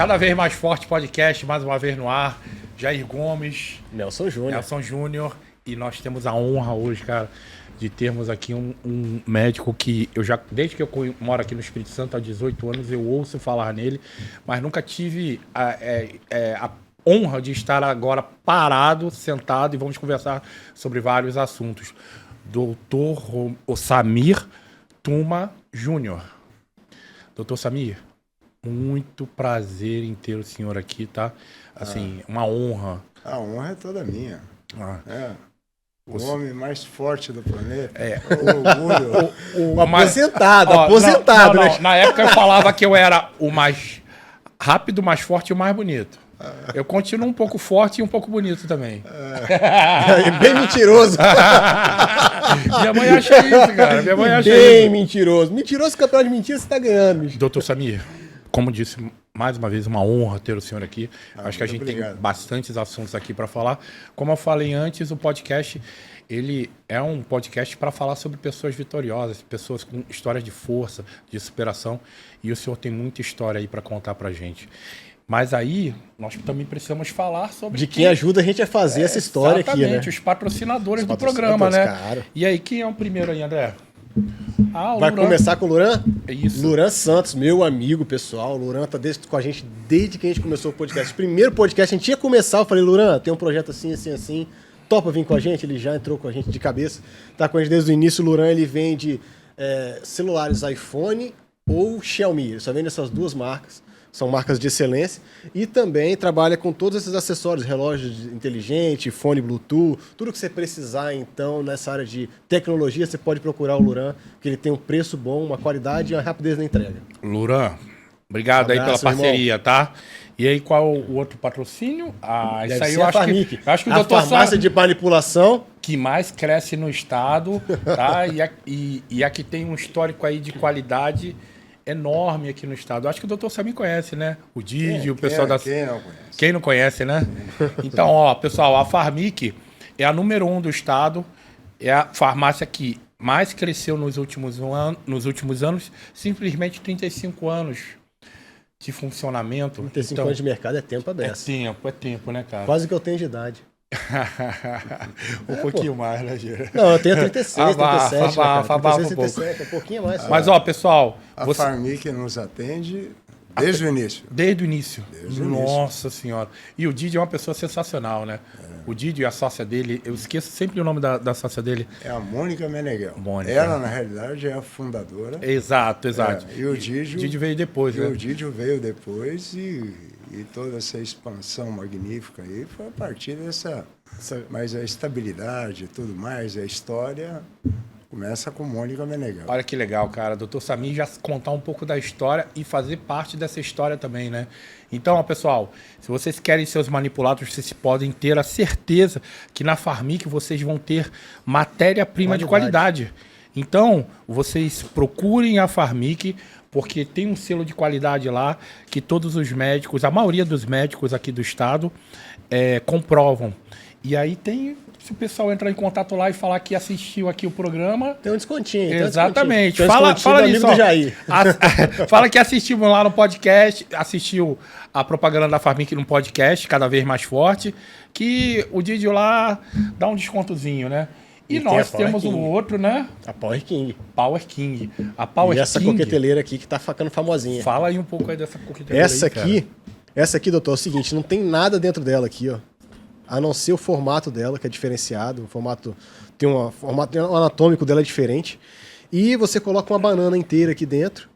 Cada vez mais forte podcast, mais uma vez no ar. Jair Gomes. Nelson Júnior. E nós temos a honra hoje, cara, de termos aqui um médico que eu já, desde que eu moro aqui no Espírito Santo há 18 anos, eu ouço falar nele, mas nunca tive a honra de estar agora parado, sentado, e vamos conversar sobre vários assuntos. Doutor Samir Tuma Júnior. Doutor Samir, muito prazer em ter o senhor aqui, tá? Assim, uma honra. A honra é toda minha. O homem mais forte do planeta. O orgulho. Aposentado. Não, né? Na época eu falava que eu era o mais rápido, mais forte e o mais bonito. Eu continuo um pouco forte e um pouco bonito também. Bem mentiroso. Minha mãe acha isso, cara. Minha mãe acha Bem isso. mentiroso. Mentiroso, campeão de mentira, você tá ganhando, bicho. Doutor Samir, como disse, mais uma vez, uma honra ter o senhor aqui. Acho que a gente obrigado. tem bastantes assuntos aqui para falar. Como eu falei antes, o podcast, ele é um podcast para falar sobre pessoas vitoriosas, pessoas com histórias de força, de superação. E o senhor tem muita história aí para contar pra gente. Mas aí, nós também precisamos falar sobre... De quem ajuda a gente a fazer essa história aqui, né? Exatamente, os patrocinadores do programa, né? Claro. E aí, quem é o primeiro aí, André? O Vai Luran. começar com o Luran? É isso. Luran Santos, meu amigo pessoal. O Luran tá com a gente desde que a gente começou o podcast. O primeiro podcast, a gente ia começar, eu falei, Luran, tem um projeto assim, assim, assim. Topa vir com a gente? Ele já entrou com a gente de cabeça. Tá com a gente desde o início. O Luran, ele vende celulares iPhone ou Xiaomi. Ele só vende essas duas marcas. São marcas de excelência. E também trabalha com todos esses acessórios, relógio inteligente, fone Bluetooth, tudo que você precisar, então, nessa área de tecnologia, você pode procurar o Luran, que ele tem um preço bom, uma qualidade e uma rapidez na entrega. Luran, obrigado aí pela parceria, irmão. Tá? E aí, qual o outro patrocínio? Isso aí eu acho que... Acho que o doutor farmácia de manipulação que mais cresce no estado, tá? E a que tem um histórico aí de qualidade enorme aqui no estado. Acho que o doutor Samir conhece, né? O Didi, o pessoal da... Quem não conhece? Quem não conhece, né? Então, ó, pessoal, a Farmic é a número 1 do estado, é a farmácia que mais cresceu nos últimos anos, simplesmente 35 anos de funcionamento. 35 anos de mercado é tempo a beça. É tempo, né, cara? Quase que eu tenho de idade. Um pouquinho mais, né, Gê? Não, eu tenho 36, 37, Fabá, 37, um pouquinho mais. Mas, ó, pessoal... A Farmic nos atende desde o início. Desde o início. Desde o Nossa Senhora. E o Didi é uma pessoa sensacional, né? O Didi e a sócia dele, eu esqueço sempre o nome da sócia dele. É a Mônica Meneghel. Mônica. Ela, na realidade, é a fundadora. Exato. E o Didi veio depois, né? O Didi veio depois e toda essa expansão magnífica aí foi a partir dessa... Mas a estabilidade e tudo mais, a história... Começa com Mônica Meneghel. Olha que legal, cara. Doutor Samir já contar um pouco da história e fazer parte dessa história também, né? Então, ó, pessoal, se vocês querem seus manipulados, vocês podem ter a certeza que na Farmic vocês vão ter matéria-prima de qualidade. Então, vocês procurem a Farmic, porque tem um selo de qualidade lá que todos os médicos, a maioria dos médicos aqui do estado, comprovam. E aí se o pessoal entrar em contato lá e falar que assistiu aqui o programa... Tem um descontinho. Exatamente. Tem um descontinho. Fala nisso, ó. Jair. Fala que assistimos lá no podcast, assistiu a propaganda da Farmic no podcast, cada vez mais forte, que o Didi lá dá um descontozinho, né? E nós temos o outro, né? A Power King. Power King. A Power e essa King, coqueteleira aqui que tá ficando famosinha. Fala aí um pouco aí dessa coqueteleira Essa aqui, doutor, é o seguinte, não tem nada dentro dela aqui, ó. A não ser o formato dela, que é diferenciado. Tem um formato anatômico dela é diferente. E você coloca uma banana inteira aqui dentro.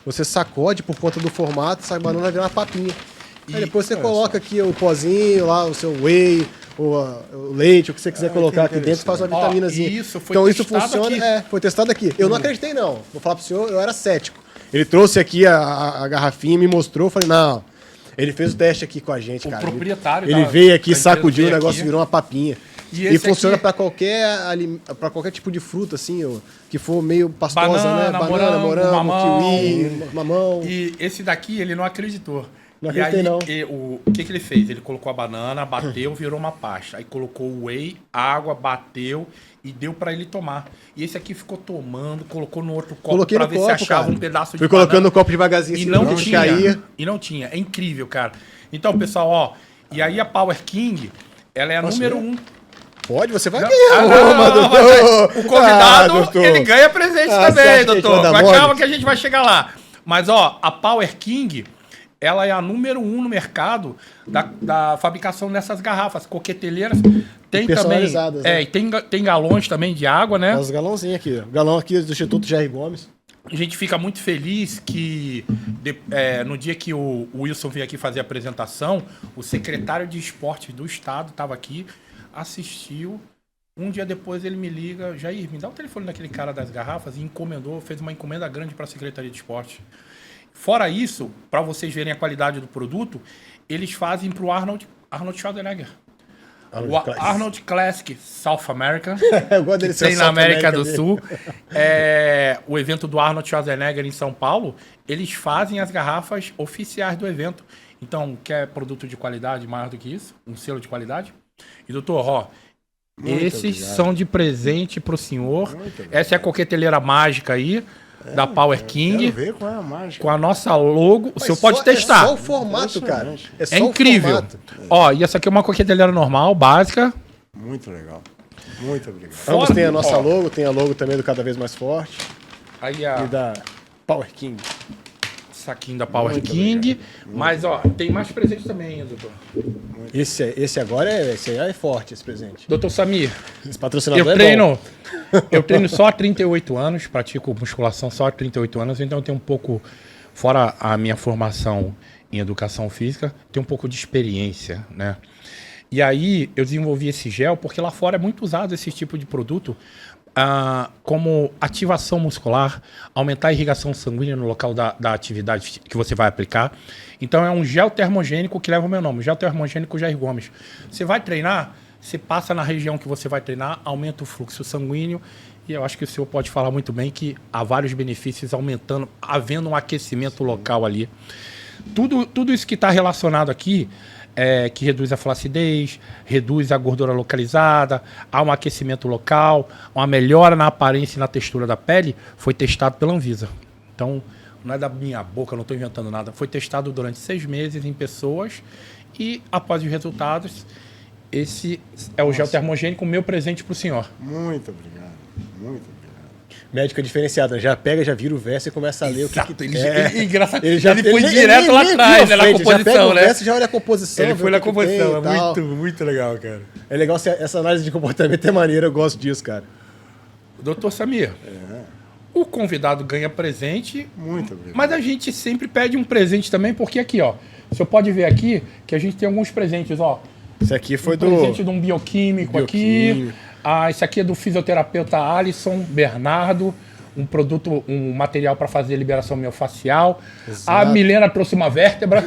Você sacode por conta do formato, essa banana vai virar uma papinha. Aí depois você coloca aqui o pozinho, lá, o seu whey, o leite, o que você quiser colocar aqui dentro, faz uma vitaminazinha. Isso foi então isso testado funciona. aqui. Foi testado aqui. Eu não acreditei, não. Vou falar pro senhor, eu era cético. Ele trouxe aqui a garrafinha, me mostrou, eu falei, não. Ele fez o teste aqui com a gente, cara. O proprietário. Ele veio aqui, sacudiu, o negócio virou uma papinha. E funciona para qualquer tipo de fruta, assim, que for meio pastosa, né? Banana, morango, kiwi, mamão. E esse daqui, ele não acreditou. Não E aí, acreditei, não. o que ele fez? Ele colocou a banana, bateu, virou uma pasta. Aí colocou o whey, água, bateu e deu pra ele tomar. E esse aqui ficou tomando, colocou no outro copo Coloquei pra no ver copo, se achava cara. um pedaço de Fui colocando banana. no copo devagarzinho, E assim, não pra tinha. cair. E não tinha. É incrível, cara. Então, pessoal, ó. E aí a Power King, ela é a número 1. Pode, você vai Não, ganhar uma, doutor. o convidado, doutor. ele ganha presente Você acha também, que a gente doutor. vai dar Mas mole? calma que a gente vai chegar lá. Mas, ó, a Power King, ela é a número 1 no mercado da fabricação dessas garrafas coqueteleiras. Tem também. Personalizadas, né? E tem galões também de água, né? Os galãozinhos aqui. O galão aqui do Instituto Jair Gomes. A gente fica muito feliz que no dia que o Wilson veio aqui fazer a apresentação, o secretário de esportes do estado estava aqui, assistiu. Um dia depois ele me liga, Jair, me dá o telefone daquele cara das garrafas e encomendou, fez uma encomenda grande para a Secretaria de Esporte. Fora isso, para vocês verem a qualidade do produto, eles fazem para o Arnold Schwarzenegger. O Arnold Classic South America, Eu gosto dele que ser tem na South América America do dele. Sul. O evento do Arnold Schwarzenegger em São Paulo, eles fazem as garrafas oficiais do evento. Então, quer produto de qualidade maior do que isso? Um selo de qualidade? E, doutor, ó, Muito esses obrigado. são de presente pro senhor. Muito obrigado. Essa é a coqueteleira mágica aí, da Power King, Quero ver qual é a mágica. com a nossa logo. O senhor pode É testar. só o formato, cara. Impressionante. só É o incrível. formato. Ó, e essa aqui é uma coqueteleira normal, básica. Muito legal. Muito obrigado. Ambos Fora- tem a nossa ó. logo, tem a logo também do Cada Vez Mais Forte. Aí E da Power King. saquinho da Power Muito King. obrigado. Mas, ó, tem mais presente também, doutor. Esse agora esse aí é forte, esse presente. Doutor Samir, Esse patrocinador eu é treino. Eu treino só há 38 anos, pratico musculação só há 38 anos, então eu tenho um pouco, fora a minha formação em educação física, tenho um pouco de experiência, né? E aí eu desenvolvi esse gel porque lá fora é muito usado esse tipo de produto como ativação muscular, aumentar a irrigação sanguínea no local da atividade que você vai aplicar. Então é um gel termogênico que leva o meu nome, gel termogênico Jair Gomes. Você vai treinar, você passa na região que você vai treinar, aumenta o fluxo sanguíneo e eu acho que o senhor pode falar muito bem que há vários benefícios aumentando, havendo um aquecimento local ali. Tudo isso que está relacionado aqui, que reduz a flacidez, reduz a gordura localizada, há um aquecimento local, uma melhora na aparência e na textura da pele, foi testado pela Anvisa. Então, não é da minha boca, não estou inventando nada. Foi testado durante 6 meses em pessoas e, após os resultados, esse é o gel termogênico, meu presente para o senhor. Muito obrigado. Muito obrigado. Médico é diferenciado, né? Já pega, já vira o verso e começa a ler o que Ele, é. engraçado, Ele foi nem- direto nem- lá nem atrás, viu né, a na frente, já pega composição, o né? verso, já olha a composição. Ele vê foi o na que que composição, tem é e tal. muito legal, cara. É legal essa análise de comportamento, é maneira, eu gosto disso, cara. Doutor Samir, o convidado ganha presente, Muito obrigado. mas a gente sempre pede um presente também, porque aqui, ó, o senhor pode ver aqui que a gente tem alguns presentes, ó. Isso aqui foi Presente de um bioquímico Bioquímico. aqui. Esse aqui é do fisioterapeuta Alisson Bernardo, um material para fazer liberação miofascial. A Milena trouxe uma vértebra.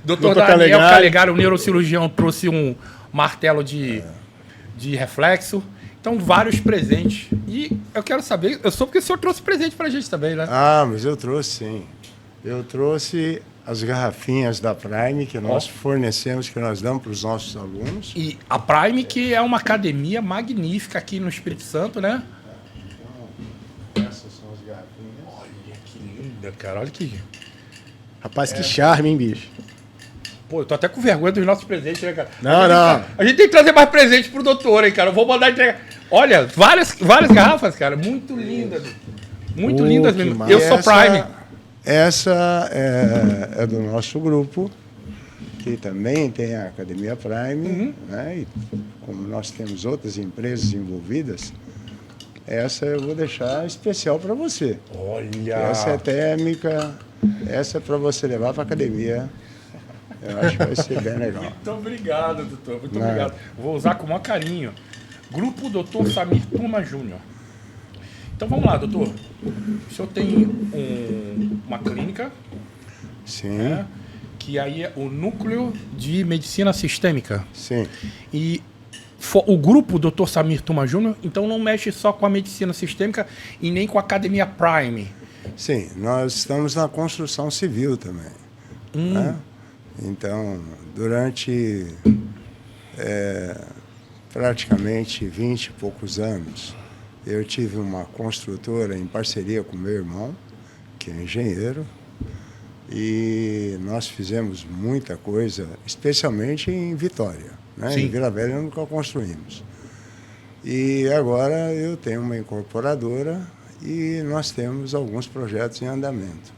Doutor Doutor Daniel Calegari. Calegari, o neurocirurgião, trouxe um martelo de reflexo. Então, vários presentes. E eu quero saber, eu soube que o senhor trouxe presente pra gente também, né? Ah, mas eu trouxe sim. Eu trouxe as garrafinhas da Prime que nós fornecemos, que nós damos para os nossos alunos. E a Prime, que é uma academia magnífica aqui no Espírito Santo, né? Essas são as garrafinhas. Olha que linda, cara. Olha que. Rapaz, que charme, hein, bicho? Pô, eu tô até com vergonha dos nossos presentes, né, cara? Não, A gente tem que trazer mais presente pro doutor, hein, cara? Eu vou mandar entregar. Olha, várias garrafas, cara. Muito lindas. Muito lindas que mesmo. massa. Eu sou Prime. Essa é do nosso grupo, que também tem a Academia Prime, né? E como nós temos outras empresas envolvidas, essa eu vou deixar especial para você. Olha. Essa é térmica, essa é para você levar para academia. Eu acho que vai ser bem legal. Muito obrigado, doutor. Muito Não. obrigado. Vou usar com o maior carinho. Grupo Dr. Samir Turma Júnior. Então vamos lá, doutor. O senhor tem uma clínica, Sim, né, que aí é o Núcleo de Medicina Sistêmica. sim. E o grupo Dr. Samir Turma Júnior, então não mexe só com a medicina sistêmica e nem com a Academia Prime. Sim, nós estamos na construção civil também. Né? Então, durante praticamente 20 e poucos anos, eu tive uma construtora em parceria com meu irmão, que é engenheiro, e nós fizemos muita coisa, especialmente em Vitória. Né? Sim. Em Vila Velha nunca construímos. E agora eu tenho uma incorporadora e nós temos alguns projetos em andamento.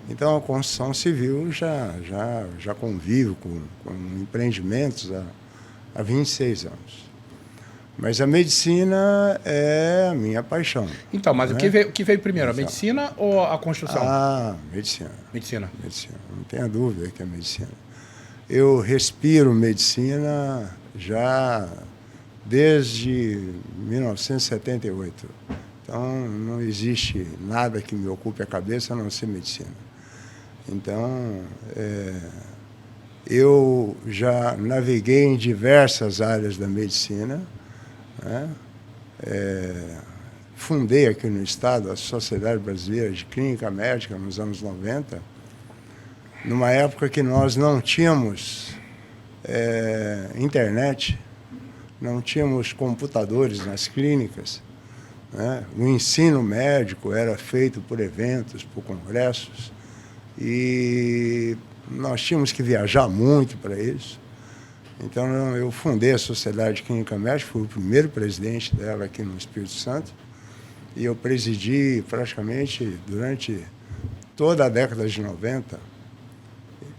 Então a construção civil já convive com empreendimentos há 26 anos. Mas a medicina é a minha paixão. Então, mas né? o que veio primeiro, a medicina ou a construção? Medicina. Medicina. Medicina, não tenha dúvida que é medicina. Eu respiro medicina já desde 1978. Então, não existe nada que me ocupe a cabeça a não ser medicina. Então, eu já naveguei em diversas áreas da medicina, né? Fundei aqui no Estado a Sociedade Brasileira de Clínica Médica nos anos 90, numa época que nós não tínhamos internet, não tínhamos computadores nas clínicas, né? O ensino médico era feito por eventos, por congressos, e nós tínhamos que viajar muito para isso. Então, eu fundei a Sociedade de Clínica Médica, fui o primeiro presidente dela aqui no Espírito Santo, e eu presidi praticamente durante toda a década de 90.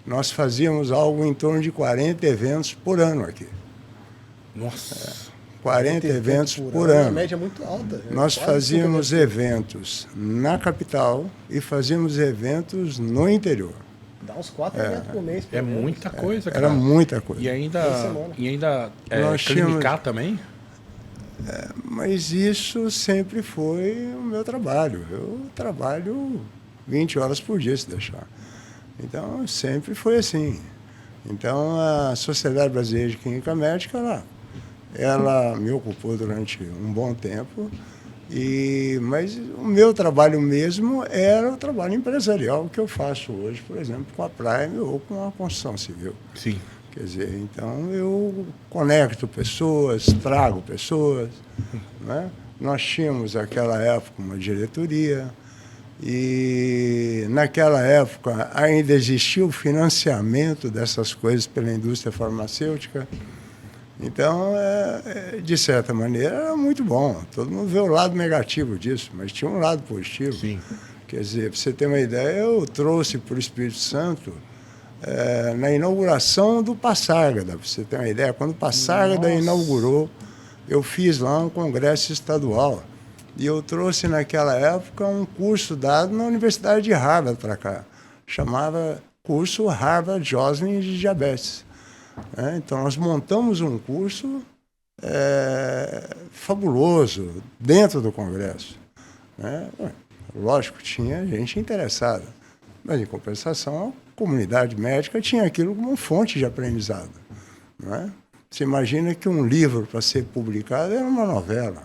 Nós fazíamos algo em torno de 40 eventos por ano aqui. Nossa. 40 eventos por ano. A média é muito alta. Nós fazíamos eventos na capital e fazíamos eventos no interior. Dá uns 4 eventos por mês. É muita coisa, cara. Era muita coisa. E ainda clinicar também? Mas isso sempre foi o meu trabalho. Eu trabalho 20 horas por dia, se deixar. Então, sempre foi assim. Então, a Sociedade Brasileira de Clínica Médica, ela me ocupou durante um bom tempo, mas o meu trabalho mesmo era o trabalho empresarial que eu faço hoje, por exemplo, com a Prime ou com a construção civil. Sim. Quer dizer, então eu conecto pessoas, trago pessoas. Né? Nós tínhamos naquela época uma diretoria e naquela época ainda existia o financiamento dessas coisas pela indústria farmacêutica. Então, de certa maneira, era muito bom. Todo mundo vê o lado negativo disso, mas tinha um lado positivo. Sim. Quer dizer, para você ter uma ideia, eu trouxe para o Espírito Santo na inauguração do Passárgada, para você ter uma ideia. Quando o Passárgada inaugurou, eu fiz lá um congresso estadual. E eu trouxe naquela época um curso dado na Universidade de Harvard para cá. Chamava curso Harvard Joslin de Diabetes. Então, nós montamos um curso fabuloso dentro do congresso. Lógico, tinha gente interessada, mas, em compensação, a comunidade médica tinha aquilo como fonte de aprendizado. Você imagina que um livro, para ser publicado, era uma novela.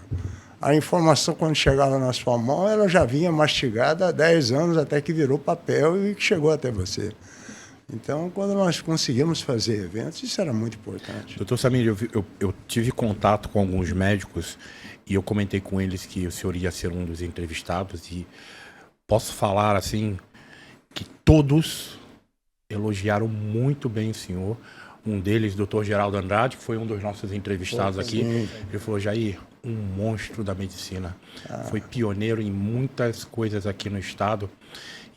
A informação, quando chegava na sua mão, ela já vinha mastigada há 10 anos, até que virou papel e chegou até você. Então, quando nós conseguimos fazer eventos, isso era muito importante. Doutor Samir, eu tive contato com alguns médicos e eu comentei com eles que o senhor ia ser um dos entrevistados e posso falar assim que todos elogiaram muito bem o senhor. Um deles, doutor Geraldo Andrade, que foi um dos nossos entrevistados aqui, ele falou: Jair, um monstro da medicina. Foi pioneiro em muitas coisas aqui no estado.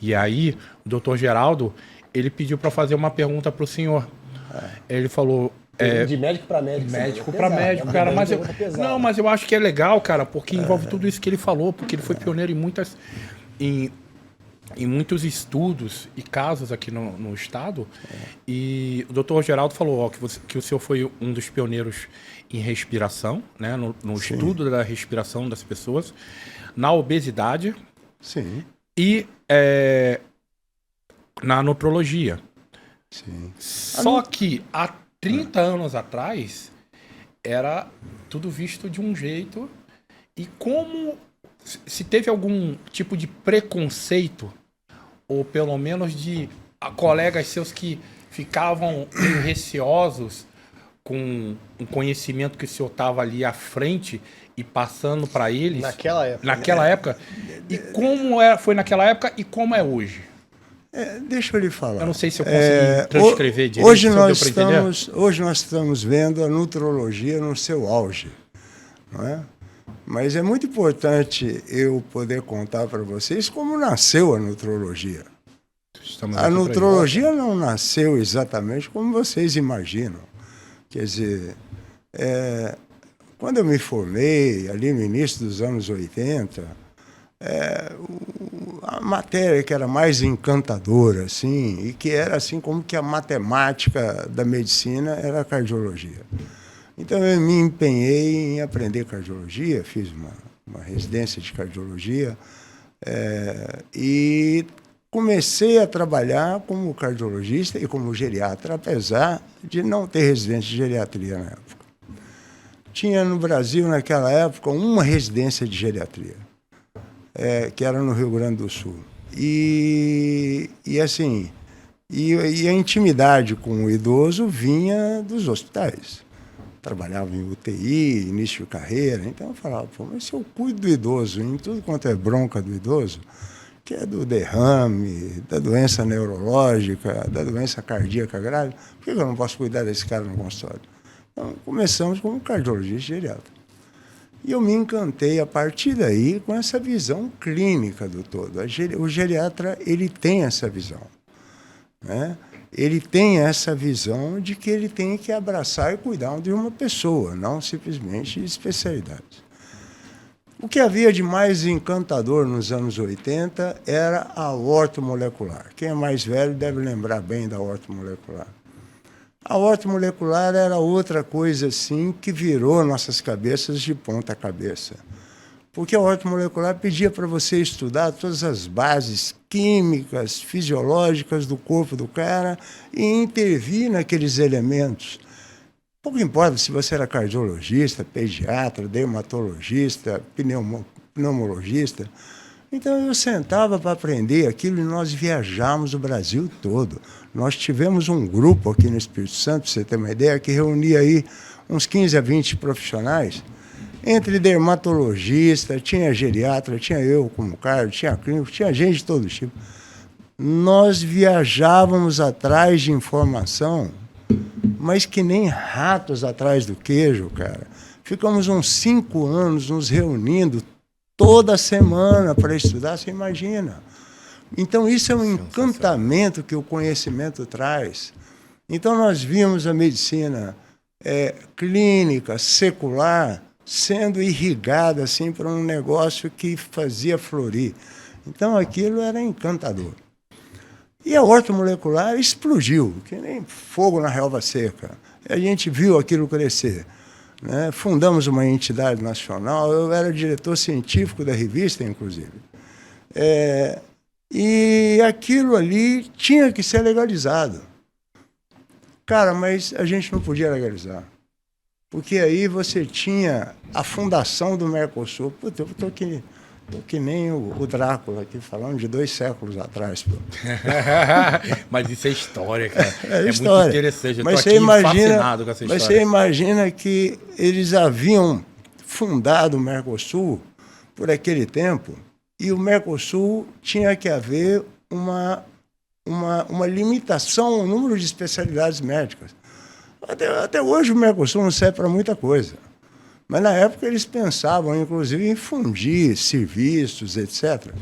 E aí, o doutor Geraldo, ele pediu para fazer uma pergunta para o senhor. Ele falou... de médico para médico. Médico para médico, cara. Mas eu acho que é legal, cara, porque envolve tudo isso que ele falou, porque ele foi pioneiro em muitos estudos e casos aqui no estado. E o doutor Geraldo falou que o senhor foi um dos pioneiros em respiração, né, no estudo da respiração das pessoas, na obesidade. Sim. E na nutrologia. Sim. Só que há 30 anos atrás era tudo visto de um jeito. E como se teve algum tipo de preconceito, ou pelo menos de colegas seus que ficavam meio receosos com o conhecimento que o senhor estava ali à frente e passando para eles. Naquela época. E como foi naquela época e como é hoje? Deixa eu lhe falar. Eu não sei se eu consegui transcrever direito. Hoje nós estamos vendo a nutrologia no seu auge, não é? Mas é muito importante eu poder contar para vocês como nasceu a nutrologia. A nutrologia não nasceu exatamente como vocês imaginam. Quer dizer, quando eu me formei, ali no início dos anos 80, a matéria que era mais encantadora, assim, e que era assim como que a matemática da medicina era a cardiologia. Então eu me empenhei em aprender cardiologia, fiz uma residência de cardiologia e comecei a trabalhar como cardiologista e como geriatra, apesar de não ter residência de geriatria na época. Tinha no Brasil, naquela época, uma residência de geriatria, que era no Rio Grande do Sul. E a intimidade com o idoso vinha dos hospitais. Trabalhava em UTI, início de carreira, então eu falava, pô, mas se eu cuido do idoso, em tudo quanto é bronca do idoso, que é do derrame, da doença neurológica, da doença cardíaca grave, por que eu não posso cuidar desse cara no consultório? Então, começamos como cardiologista geriatra. E eu me encantei, a partir daí, com essa visão clínica do todo. O geriatra, ele tem essa visão, né? Ele tem essa visão de que ele tem que abraçar e cuidar de uma pessoa, não simplesmente de especialidades. O que havia de mais encantador nos anos 80 era a ortomolecular. Quem é mais velho deve lembrar bem da ortomolecular. A ortomolecular era outra coisa assim que virou nossas cabeças de ponta cabeça. Porque a ortomolecular pedia para você estudar todas as bases químicas, fisiológicas do corpo do cara e intervir naqueles elementos. Pouco importa se você era cardiologista, pediatra, dermatologista, pneumologista. Então eu sentava para aprender aquilo e nós viajamos o Brasil todo. Nós tivemos um grupo aqui no Espírito Santo, para você ter uma ideia, que reunia aí uns 15 a 20 profissionais. Entre dermatologista, tinha geriatra, tinha eu como cardio, tinha clínico, tinha gente de todo tipo. Nós viajávamos atrás de informação, mas que nem ratos atrás do queijo, cara. Ficamos uns 5 anos nos reunindo toda semana para estudar, você imagina. Então isso é um encantamento que o conhecimento traz. Então nós vimos a medicina clínica, secular, sendo irrigada assim para um negócio que fazia florir. Então aquilo era encantador. E a ortomolecular explodiu, que nem fogo na relva seca. A gente viu aquilo crescer, né? Fundamos uma entidade nacional, eu era diretor científico da revista, inclusive. E aquilo ali tinha que ser legalizado. Cara, mas a gente não podia legalizar. Porque aí você tinha a fundação do Mercosul. Puta, eu estou que nem o Drácula aqui, falando de 2 séculos atrás. Pô. Mas isso é história, cara. É história. Muito interessante. Eu mas tô aqui fascinado com essa história. Mas você imagina que eles haviam fundado o Mercosul por aquele tempo e o Mercosul tinha que haver uma limitação ao número de especialidades médicas. Até hoje o Mercosul não serve para muita coisa. Mas na época eles pensavam, inclusive, em fundir serviços, etc.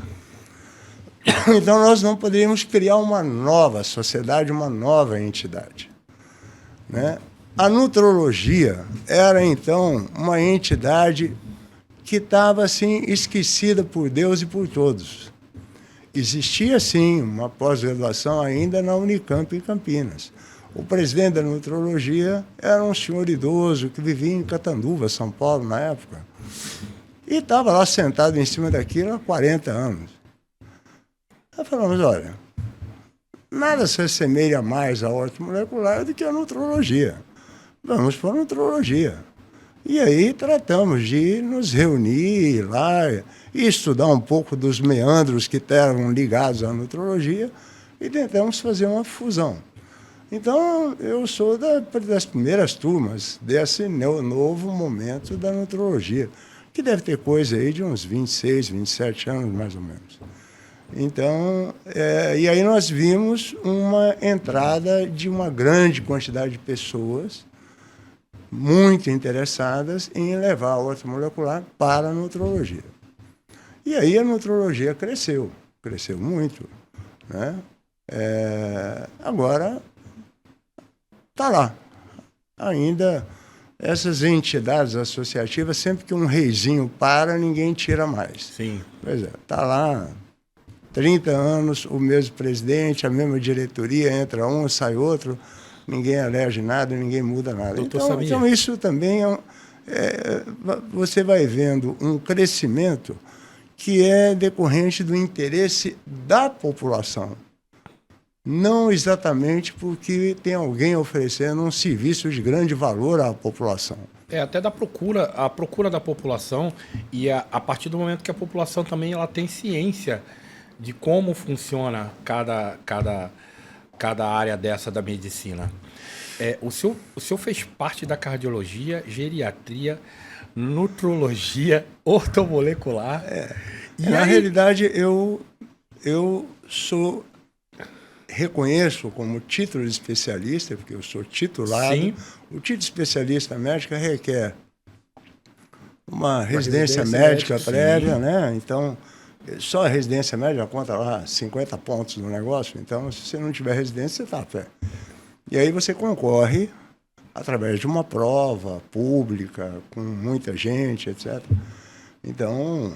Então nós não poderíamos criar uma nova sociedade, uma nova entidade, né? A nutrologia era, então, uma entidade que estava, assim, esquecida por Deus e por todos. Existia, sim, uma pós-graduação ainda na Unicamp, em Campinas. O presidente da nutrologia era um senhor idoso que vivia em Catanduva, São Paulo, na época. E estava lá sentado em cima daquilo há 40 anos. Nós falamos, olha, nada se assemelha mais à ortomolecular do que a nutrologia. Vamos para a nutrologia. E aí tratamos de nos reunir lá e estudar um pouco dos meandros que estavam ligados à nutrologia e tentamos fazer uma fusão. Então, eu sou das primeiras turmas desse novo momento da nutrologia, que deve ter coisa aí de uns 26, 27 anos, mais ou menos. Então, e aí nós vimos uma entrada de uma grande quantidade de pessoas muito interessadas em levar a ortomolecular para a nutrologia. E aí a nutrologia cresceu muito, né? Agora está lá. Ainda essas entidades associativas, sempre que um reizinho para, ninguém tira mais. Sim. Pois é, está lá 30 anos, o mesmo presidente, a mesma diretoria, entra um, sai outro, ninguém elege nada, ninguém muda nada. Então isso também você vai vendo um crescimento que é decorrente do interesse da população. Não exatamente porque tem alguém oferecendo um serviço de grande valor à população. Até a procura da população e a partir do momento que a população também ela tem ciência de como funciona cada área dessa da medicina. O senhor fez parte da cardiologia, geriatria, nutrologia, ortomolecular. Na realidade, eu reconheço como título de especialista, porque eu sou titulado. Sim. O título de especialista médica requer uma residência médica prévia, né? Então, só a residência médica conta lá 50 pontos no negócio. Então, se você não tiver residência, você está a pé. E aí você concorre através de uma prova pública, com muita gente, etc. Então,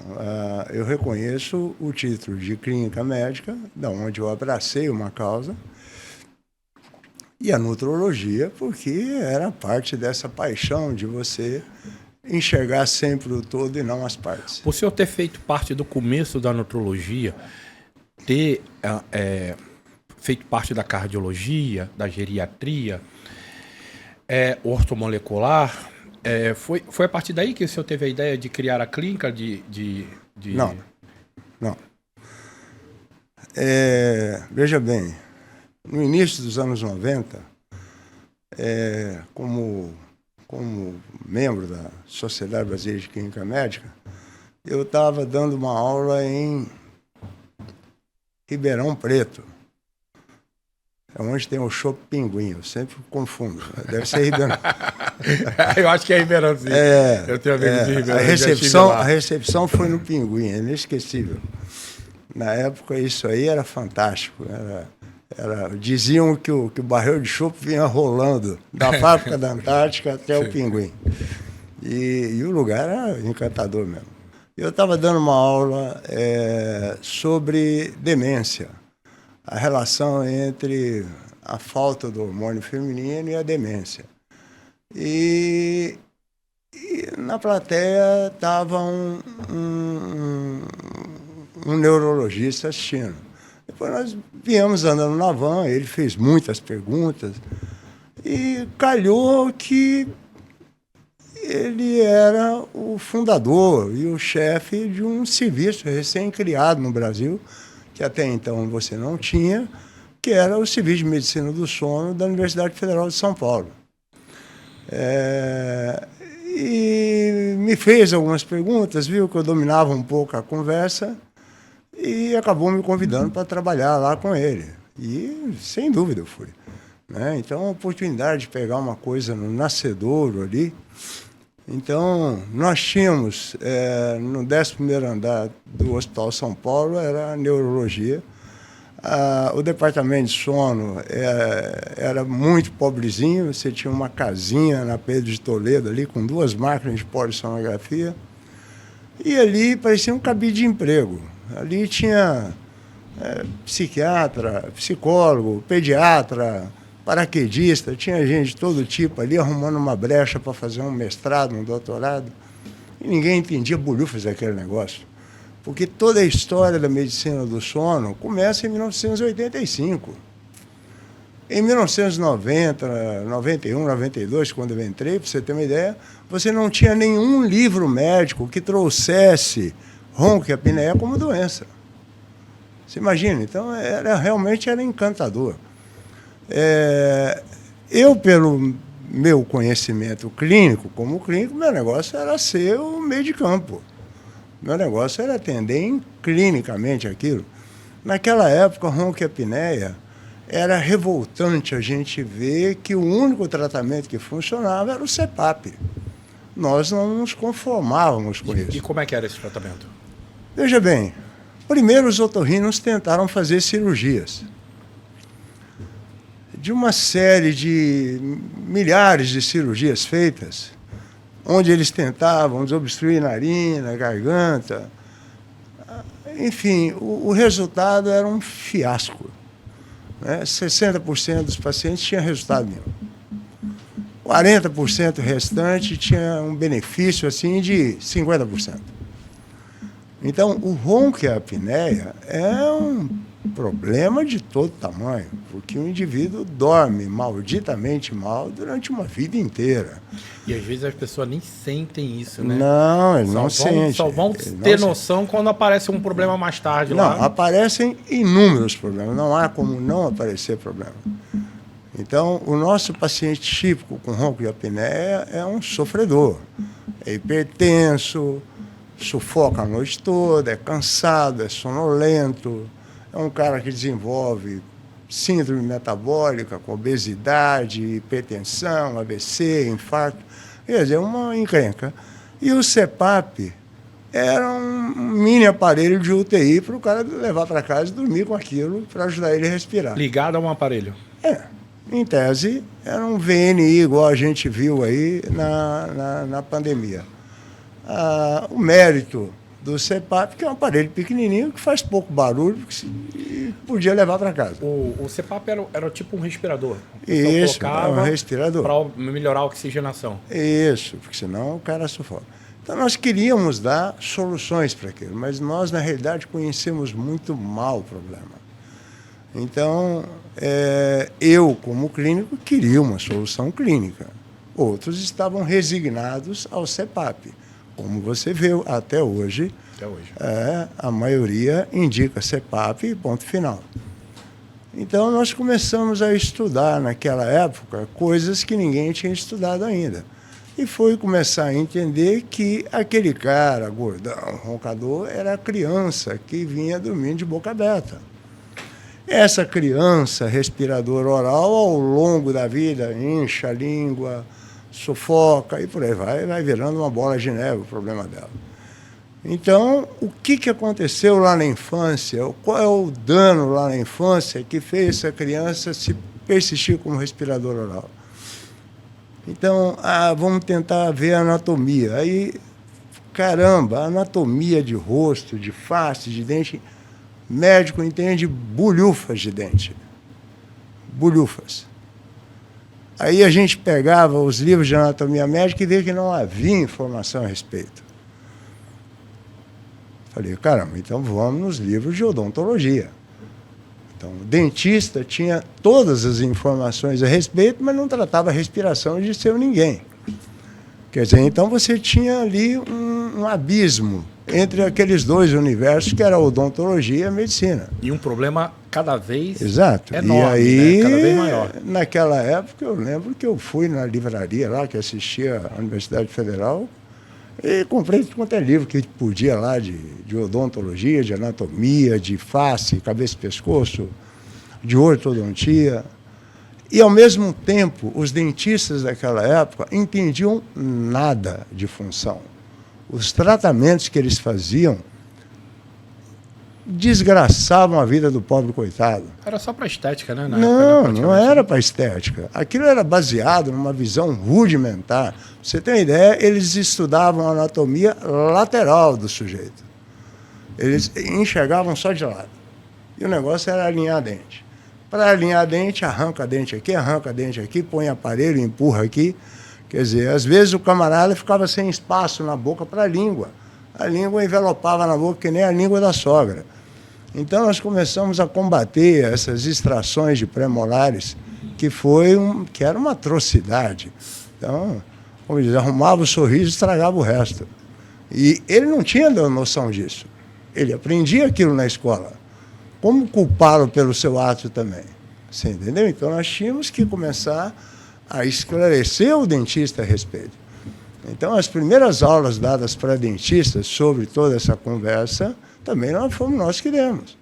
eu reconheço o título de clínica médica, da onde eu abracei uma causa, e a nutrologia, porque era parte dessa paixão de você enxergar sempre o todo e não as partes. Por senhor ter feito parte do começo da nutrologia, ter feito parte da cardiologia, da geriatria, ortomolecular, foi a partir daí que o senhor teve a ideia de criar a clínica de... Não. Veja bem, no início dos anos 90, como membro da Sociedade Brasileira de Clínica Médica, eu estava dando uma aula em Ribeirão Preto, onde tem o Shopping Pinguim, eu sempre confundo. Deve ser Ribeirão. Eu acho que é Ribeirão, sim. Eu tenho amigos de Ribeirão. A recepção foi no Pinguim, é inesquecível. Na época, isso aí era fantástico. Diziam que o barril de chopp vinha rolando da fábrica da Antártica até o Pinguim. E o lugar era encantador mesmo. Eu estava dando uma aula sobre demência. A relação entre a falta do hormônio feminino e a demência. E na plateia estava um neurologista assistindo. Depois nós viemos andando na van, ele fez muitas perguntas e calhou que ele era o fundador e o chefe de um serviço recém-criado no Brasil, que até então você não tinha, que era o Serviço de Medicina do Sono da Universidade Federal de São Paulo. E me fez algumas perguntas, viu que eu dominava um pouco a conversa e acabou me convidando para trabalhar lá com ele. E, sem dúvida, eu fui. Né? Então, a oportunidade de pegar uma coisa no nascedouro ali. Então, nós tínhamos, no 11º andar do Hospital São Paulo, era a neurologia. O departamento de sono era muito pobrezinho, você tinha uma casinha na Pedro de Toledo ali, com 2 máquinas de polissonografia, e ali parecia um cabide de emprego. Ali tinha psiquiatra, psicólogo, pediatra, paraquedista, tinha gente de todo tipo ali arrumando uma brecha para fazer um mestrado, um doutorado, e ninguém entendia bolhufas daquele negócio. Porque toda a história da medicina do sono começa em 1985. Em 1990, 91, 92, quando eu entrei, para você ter uma ideia, você não tinha nenhum livro médico que trouxesse ronco e apneia como doença. Você imagina? Então, realmente era encantador. Eu, pelo meu conhecimento clínico, como clínico, meu negócio era ser o meio de campo. Meu negócio era atender clinicamente aquilo. Naquela época, ronco e apneia, era revoltante a gente ver que o único tratamento que funcionava era o CPAP. Nós não nos conformávamos com isso. E como é que era esse tratamento? Veja bem, primeiro os otorrinos tentaram fazer cirurgias. De uma série de milhares de cirurgias feitas, onde eles tentavam desobstruir narina, garganta. Enfim, o resultado era um fiasco. 60% dos pacientes tinham resultado nenhum. 40% restante tinha um benefício assim de 50%. Então, o ronco e a apneia é um problema de todo tamanho, porque o indivíduo dorme malditamente mal durante uma vida inteira. E às vezes as pessoas nem sentem isso, né? Não, eles não sentem. Só vão ter noção quando aparece um problema mais tarde lá. Não, aparecem inúmeros problemas, não há como não aparecer problema. Então, o nosso paciente típico com ronco e apneia é um sofredor. É hipertenso, sufoca a noite toda, é cansado, é sonolento, é um cara que desenvolve síndrome metabólica, com obesidade, hipertensão, AVC, infarto. Quer dizer, uma encrenca. E o CPAP era um mini aparelho de UTI para o cara levar para casa e dormir com aquilo para ajudar ele a respirar. Ligado a um aparelho? Em tese, era um VNI, igual a gente viu aí na pandemia. O mérito do CPAP, que é um aparelho pequenininho que faz pouco barulho e podia levar para casa. O CPAP era tipo um respirador. Isso, é um respirador. Para melhorar a oxigenação. Isso, porque senão o cara sufoca. Então, nós queríamos dar soluções para aquilo, mas nós, na realidade, conhecemos muito mal o problema. Então, eu, como clínico, queria uma solução clínica. Outros estavam resignados ao CPAP. Como você vê, até hoje, a maioria indica CPAP e ponto final. Então, nós começamos a estudar, naquela época, coisas que ninguém tinha estudado ainda. E foi começar a entender que aquele cara, gordão, roncador, era a criança que vinha dormindo de boca aberta. Essa criança, respirador oral, ao longo da vida, incha a língua, sufoca e por aí vai virando uma bola de neve o problema dela. Então, o que aconteceu lá na infância? Qual é o dano lá na infância que fez essa criança se persistir como respirador oral? Então, vamos tentar ver a anatomia. Aí, caramba, a anatomia de rosto, de face, de dente, médico entende bulhufas de dente. Bulhufas. Aí a gente pegava os livros de anatomia médica e via que não havia informação a respeito. Falei, caramba, então vamos nos livros de odontologia. Então, o dentista tinha todas as informações a respeito, mas não tratava a respiração de seu ninguém. Quer dizer, então você tinha ali um abismo entre aqueles dois universos, que era a odontologia e a medicina. E um problema cada vez enorme, e aí, né? Cada vez maior. Naquela época, eu lembro que eu fui na livraria lá, que assistia à Universidade Federal, e comprei tudo quanto é livro que podia lá, de odontologia, de anatomia, de face, cabeça e pescoço, de ortodontia. E, ao mesmo tempo, os dentistas daquela época entendiam nada de função. Os tratamentos que eles faziam desgraçavam a vida do pobre coitado. Era só para estética, né? Não era para estética. Aquilo era baseado numa visão rudimentar. Pra você ter uma ideia, eles estudavam a anatomia lateral do sujeito. Eles enxergavam só de lado. E o negócio era alinhar dente. Para alinhar dente, arranca dente aqui, põe aparelho, empurra aqui. Quer dizer, às vezes o camarada ficava sem espaço na boca para a língua. A língua envelopava na boca que nem a língua da sogra. Então, nós começamos a combater essas extrações de premolares que era uma atrocidade. Então, como diz, arrumava o sorriso e estragava o resto. E ele não tinha noção disso. Ele aprendia aquilo na escola. Como culpá-lo pelo seu ato também? Você entendeu? Então, nós tínhamos que começar a esclarecer o dentista a respeito. Então, as primeiras aulas dadas para dentistas sobre toda essa conversa, também fomos nós que demos.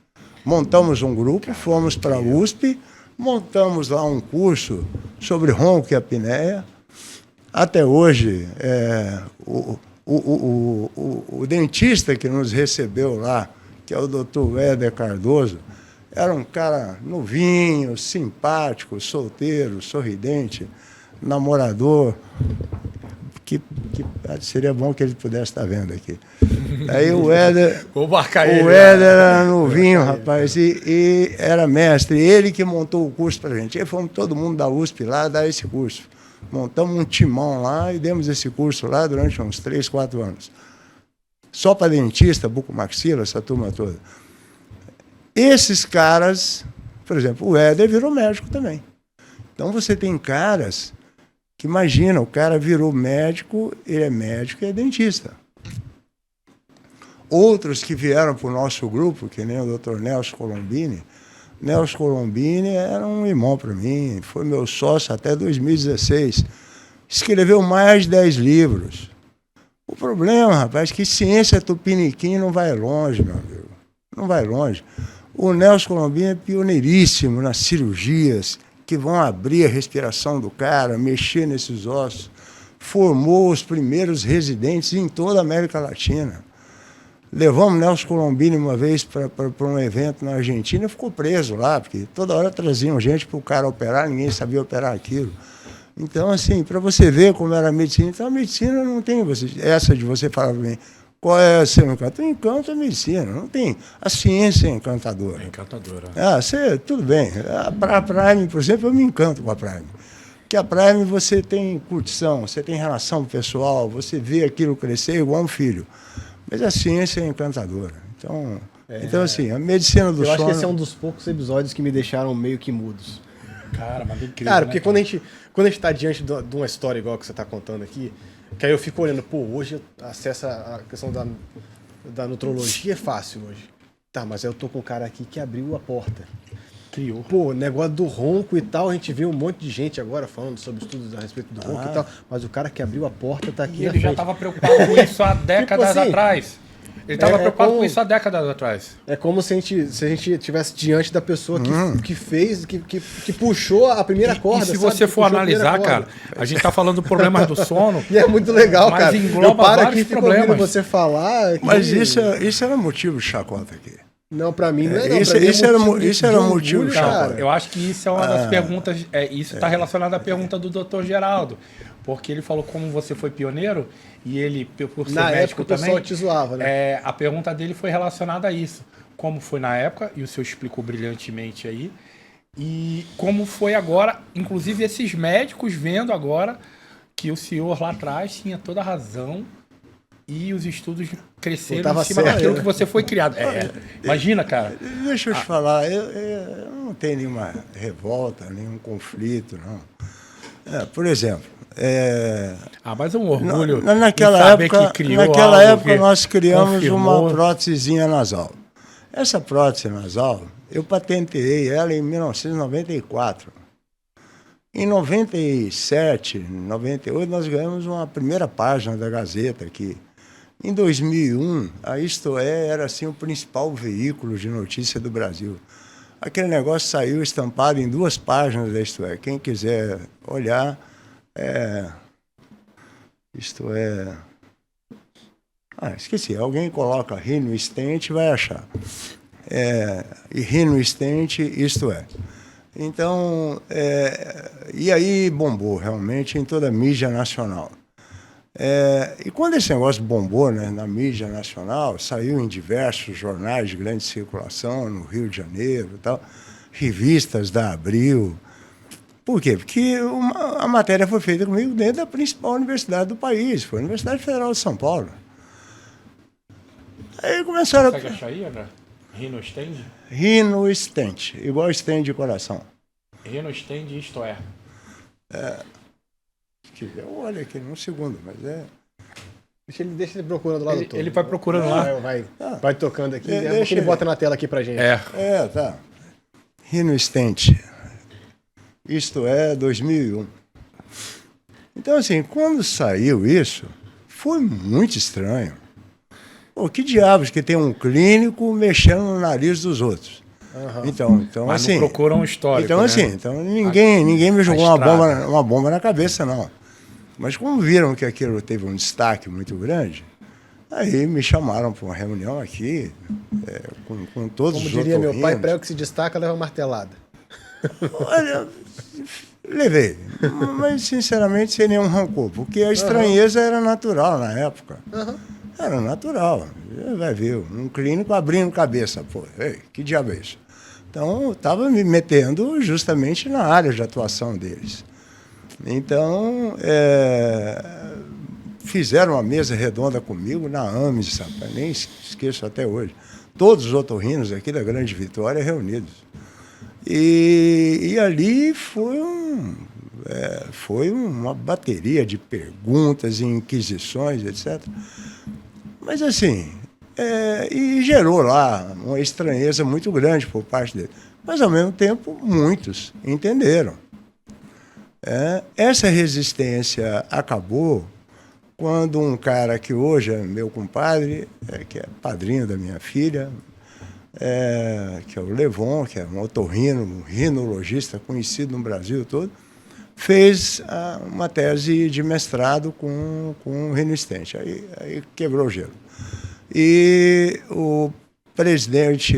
Montamos um grupo, fomos para a USP, montamos lá um curso sobre ronco e apneia. Até hoje, o dentista que nos recebeu lá, que é o Dr. Éder Cardoso, era um cara novinho, simpático, solteiro, sorridente, namorador, que seria bom que ele pudesse estar vendo aqui. Aí o Éder, Vou marcar ele. o Éder era novinho, rapaz, e era mestre. Ele que montou o curso para a gente. Aí fomos todo mundo da USP lá dar esse curso. Montamos um timão lá e demos esse curso lá durante uns 3, 4 anos. Só para dentista, bucomaxila, essa turma toda. Esses caras, por exemplo, o Éder virou médico também. Então você tem caras que, imagina, o cara virou médico, ele é médico e é dentista. Outros que vieram para o nosso grupo, que nem o Dr. Nelson Colombini. Nelson Colombini era um irmão para mim, foi meu sócio até 2016. Escreveu mais de 10 livros. O problema, rapaz, é que ciência tupiniquim não vai longe, meu amigo. Não vai longe. O Nelson Colombini é pioneiríssimo nas cirurgias que vão abrir a respiração do cara, mexer nesses ossos. Formou os primeiros residentes em toda a América Latina. Levamos Nelson Colombini uma vez para um evento na Argentina e ficou preso lá, porque toda hora traziam gente para o cara operar, ninguém sabia operar aquilo. Então, assim, para você ver como era a medicina, então a medicina não tem essa de você falar para mim, qual é o seu encanto? O encanto é a medicina, não tem. A ciência é encantadora. É encantadora. Tudo bem. A Prime, por exemplo, eu me encanto com a Prime. Porque a Prime você tem curtição, você tem relação pessoal, você vê aquilo crescer igual um filho. Mas a ciência é encantadora. Então assim, a medicina do sono... Eu acho que esse é um dos poucos episódios que me deixaram meio que mudos. Cara, mas é incrível, cara, porque né, quando a gente tá diante de uma história igual que você tá contando aqui, que aí eu fico olhando, pô, hoje acesso a questão da nutrologia é fácil hoje. Tá, mas eu tô com um cara aqui que abriu a porta. Criou. Pô, negócio do ronco e tal, a gente vê um monte de gente agora falando sobre estudos a respeito do ronco e tal, mas o cara que abriu a porta tá aqui e ele já estava preocupado com isso há décadas tipo assim, atrás. Ele estava preocupado com isso há décadas atrás. É como se a gente estivesse diante da pessoa que fez, que puxou a primeira corda. E se você for analisar, cara, a gente tá falando do problemas do sono. E é muito legal, mas cara. Engloba vários problemas. Você falar. Mas isso era motivo de chacota aqui. Não, pra mim não é não. Isso era motivo de chacota. Eu acho que isso é uma das perguntas. Isso está relacionado à pergunta do Dr. Geraldo. Porque ele falou como você foi pioneiro e ele, por ser médico também... o pessoal te zoava, né? A pergunta dele foi relacionada a isso. Como foi na época, e o senhor explicou brilhantemente aí, e como foi agora, inclusive esses médicos vendo agora que o senhor lá atrás tinha toda a razão e os estudos cresceram em cima daquilo que você foi criado. Imagina, cara. Deixa eu te falar, eu não tenho nenhuma revolta, nenhum conflito, não. Por exemplo... mas é um orgulho naquela época nós criamos confirmou. uma prótesezinha nasal. Essa prótese nasal, eu patenteei ela em 1994. Em 97, 98, nós ganhamos uma primeira página da Gazeta aqui. Em 2001, a Isto É era assim, o principal veículo de notícia do Brasil. Aquele negócio saiu estampado em 2 páginas da Isto É. Quem quiser olhar... esqueci. Alguém coloca Rhino Stent vai achar. E Rhino Stent, Isto É. Então, e aí bombou realmente em toda a mídia nacional. E quando esse negócio bombou, né, na mídia nacional, saiu em diversos jornais de grande circulação, no Rio de Janeiro e tal, revistas da Abril. Por quê? Porque a matéria foi feita comigo dentro da principal universidade do país, foi a Universidade Federal de São Paulo. Aí começaram Consegue achar aí, André? Rhino Stent? Rhino Stent, igual stent de coração. Rino Stand, isto é. Se quiser, eu olho aqui num segundo, mas é... Deixa ele procurando lá, doutor. Ele vai procurando lá. Vai tocando aqui. Deixa ele ele. bota na tela aqui pra gente. Tá. Rino Stand. Isto é 2001. Então, assim, quando saiu isso, foi muito estranho. Pô, que diabos que tem um clínico mexendo no nariz dos outros? Então Mas assim, não procuram um histórico, então, né? assim, ninguém me jogou uma bomba na cabeça, não. Mas como viram que aquilo teve um destaque muito grande, aí me chamaram para uma reunião aqui, com todos Como os diria meu pai, otorrinos. prego que se destaca leva martelada. Olha, levei, mas sinceramente sem nenhum rancor, porque a estranheza era natural na época. Era natural. Vai ver, um clínico abrindo cabeça, pô, ei, que diabo é isso? Então, eu estava me metendo justamente na área de atuação deles. Então, fizeram uma mesa redonda comigo na AMES, rapaz, nem esqueço até hoje. Todos os otorrinos aqui da Grande Vitória reunidos. E ali foi uma bateria de perguntas e inquisições, etc. Mas assim, e gerou lá uma estranheza muito grande por parte dele. Mas ao mesmo tempo, muitos entenderam. Essa resistência acabou quando um cara que hoje é meu compadre, que é padrinho da minha filha, que é o Levon, que é um otorrino, um rinologista conhecido no Brasil todo, fez uma tese de mestrado com o Rino Stand. Aí quebrou o gelo. E o presidente,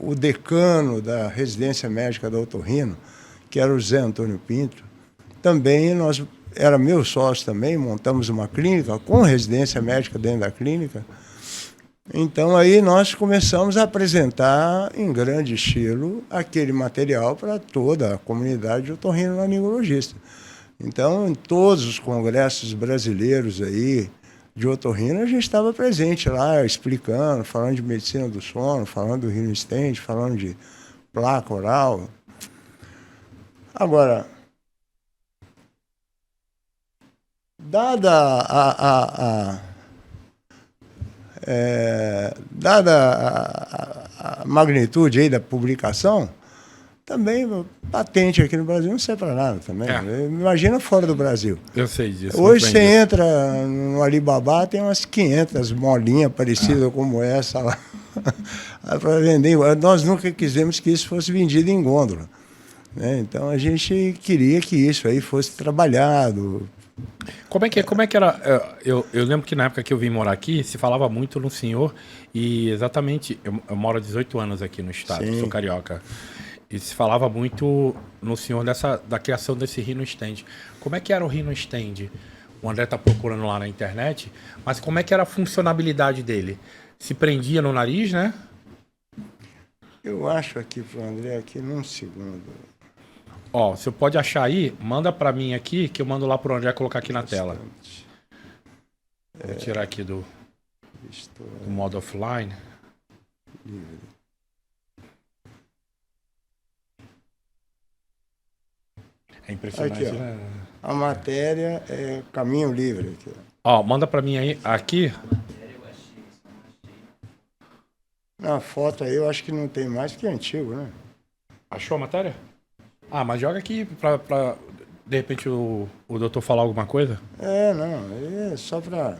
o decano da residência médica da Otorrino, que era o Zé Antônio Pinto, também era meu sócio também, montamos uma clínica com residência médica dentro da clínica. Então aí nós começamos a apresentar em grande estilo aquele material para toda a comunidade de otorrinolaringologista. Então, em todos os congressos brasileiros aí de otorrino, a gente estava presente lá, explicando, falando de medicina do sono, falando do Rino Stand, falando de placa oral. Agora, dada a magnitude aí da publicação, também patente aqui no Brasil não serve para nada também. Imagina fora do Brasil. Eu sei disso. Hoje você entra no Alibaba, tem umas 500 molinhas parecidas como essa lá para vender. Nós nunca quisemos que isso fosse vendido em gôndola, né? Então a gente queria que isso aí fosse trabalhado. Como é que era? Eu lembro que na época que eu vim morar aqui, se falava muito no senhor, e exatamente, eu moro há 18 anos aqui no estado, sou carioca, e se falava muito no senhor da criação desse Rino Stand. Como é que era o Rino Stand? O André está procurando lá na internet, mas como é que era a funcionabilidade dele? Se prendia no nariz, né? Eu acho aqui para o André, aqui num segundo. Ó, você pode achar aí, manda para mim aqui, que eu mando lá pro André colocar aqui na tela. Vou tirar aqui do modo offline. É impressionante, aqui, né? A matéria é Caminho Livre. Aqui. Ó, manda para mim aí, aqui. Na foto aí eu acho que não tem mais, porque é antigo, né? Achou a matéria? Ah, mas joga aqui pra de repente o doutor falar alguma coisa. Não, é só pra...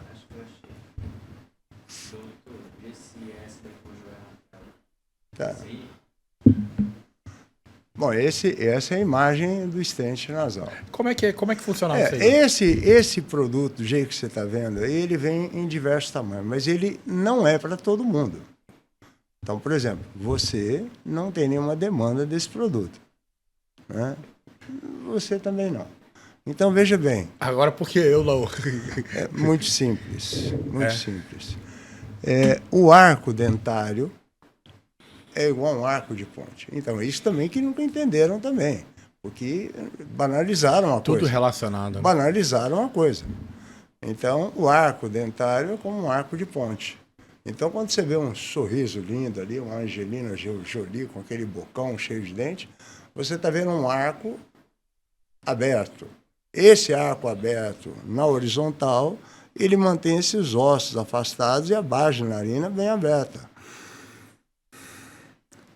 Tá. Bom, essa é a imagem do estente nasal. Como é que funciona isso aí? Esse produto, do jeito que você está vendo, ele vem em diversos tamanhos, mas ele não é para todo mundo. Então, por exemplo, você não tem nenhuma demanda desse produto, né? Você também não. Então, veja bem. Agora, por que eu não? É muito simples, muito simples. O arco dentário é igual a um arco de ponte. Então, isso também que nunca entenderam também, porque banalizaram a coisa. Tudo relacionado. Né? Banalizaram a coisa. Então, o arco dentário é como um arco de ponte. Então, quando você vê um sorriso lindo ali, uma Angelina Jolie com aquele bocão cheio de dente, você está vendo um arco aberto. Esse arco aberto na horizontal, ele mantém esses ossos afastados e a base narina bem aberta.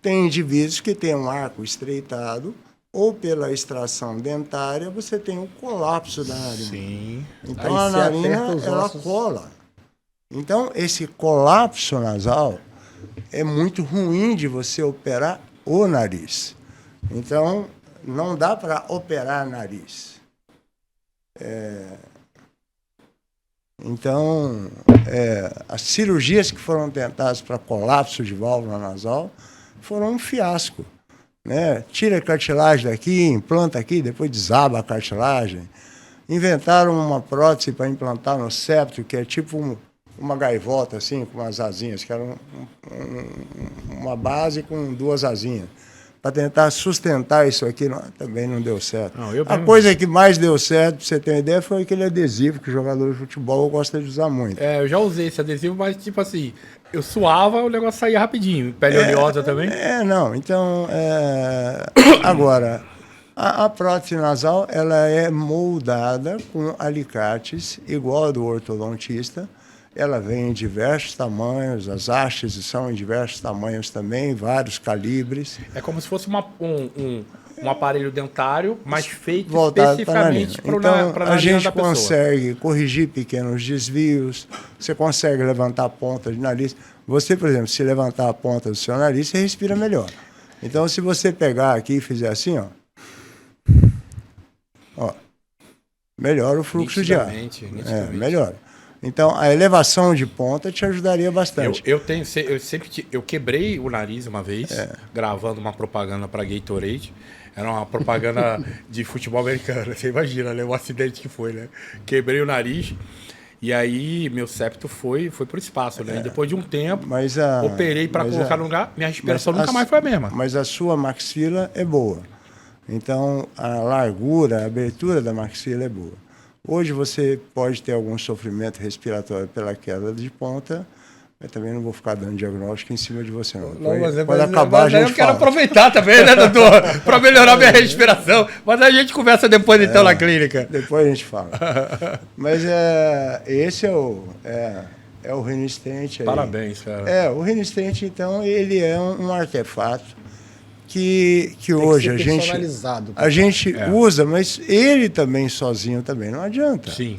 Tem indivíduos que têm um arco estreitado, ou pela extração dentária, você tem um colapso da narina. Sim. Então Aí a você narina, aperta os ela ossos. cola. Então esse colapso nasal é muito ruim de você operar o nariz. Então não dá para operar nariz. Então, as cirurgias que foram tentadas para colapso de válvula nasal foram um fiasco. Né? Tira a cartilagem daqui, implanta aqui, depois desaba a cartilagem. Inventaram uma prótese para implantar no septo, que é tipo uma gaivota, assim, com umas asinhas, que era uma base com 2 asinhas. Para tentar sustentar isso aqui, também não deu certo. Não, eu a mesmo. coisa que mais deu certo, para você ter uma ideia, foi aquele adesivo que o jogador de futebol gosta de usar muito. Eu já usei esse adesivo, mas tipo assim, eu suava, o negócio saía rapidinho. Pele oleosa também? Não. Então, agora, a prótese nasal, ela é moldada com alicates, igual a do ortodontista. Ela vem em diversos tamanhos, as hastes são em diversos tamanhos também, vários calibres. É como se fosse um aparelho dentário, mas feito Voltado para a narina. especificamente Então, para a narina gente da pessoa. consegue corrigir pequenos desvios, você consegue levantar a ponta de nariz. Você, por exemplo, se levantar a ponta do seu nariz, você respira melhor. Então, se você pegar aqui e fizer assim, ó, melhora o fluxo de ar. Nitidamente. Melhora. Então, a elevação de ponta te ajudaria bastante. Eu quebrei o nariz uma vez, gravando uma propaganda para Gatorade. Era uma propaganda de futebol americano. Você imagina, né? O acidente que foi, né? Quebrei o nariz. E aí, meu septo foi pro espaço, né? E depois de um tempo, operei para colocar no lugar, minha respiração nunca mais foi a mesma. Mas a sua maxila é boa. Então, a largura, a abertura da maxila é boa. Hoje você pode ter algum sofrimento respiratório pela queda de ponta, mas também não vou ficar dando diagnóstico em cima de você, não. Quando acabar, a gente eu quero fala. aproveitar também, né, doutor? Para melhorar minha respiração. Mas a gente conversa depois, então, na clínica. Depois a gente fala. Mas esse é o renistente aí. Parabéns, cara. O renistente, então, ele é um artefato que hoje a gente usa, mas ele também sozinho também não adianta. Sim.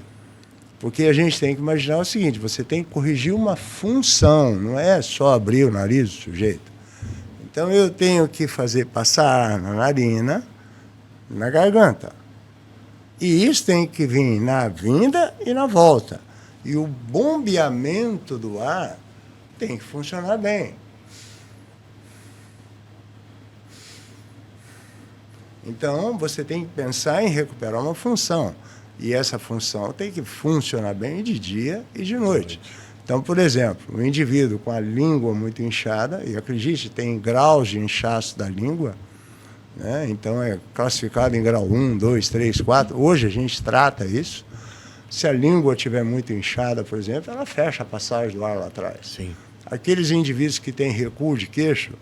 Porque a gente tem que imaginar o seguinte, você tem que corrigir uma função, não é só abrir o nariz do sujeito. Então eu tenho que fazer passar ar na narina, na garganta. E isso tem que vir na vinda e na volta. E o bombeamento do ar tem que funcionar bem. Então, você tem que pensar em recuperar uma função. E essa função tem que funcionar bem de dia e de noite. Então, por exemplo, um indivíduo com a língua muito inchada, e acredite, tem graus de inchaço da língua, né? Então é classificado em grau 1, 2, 3, 4. Hoje a gente trata isso. Se a língua estiver muito inchada, por exemplo, ela fecha a passagem do ar lá atrás. Sim. Aqueles indivíduos que têm recuo de queixo,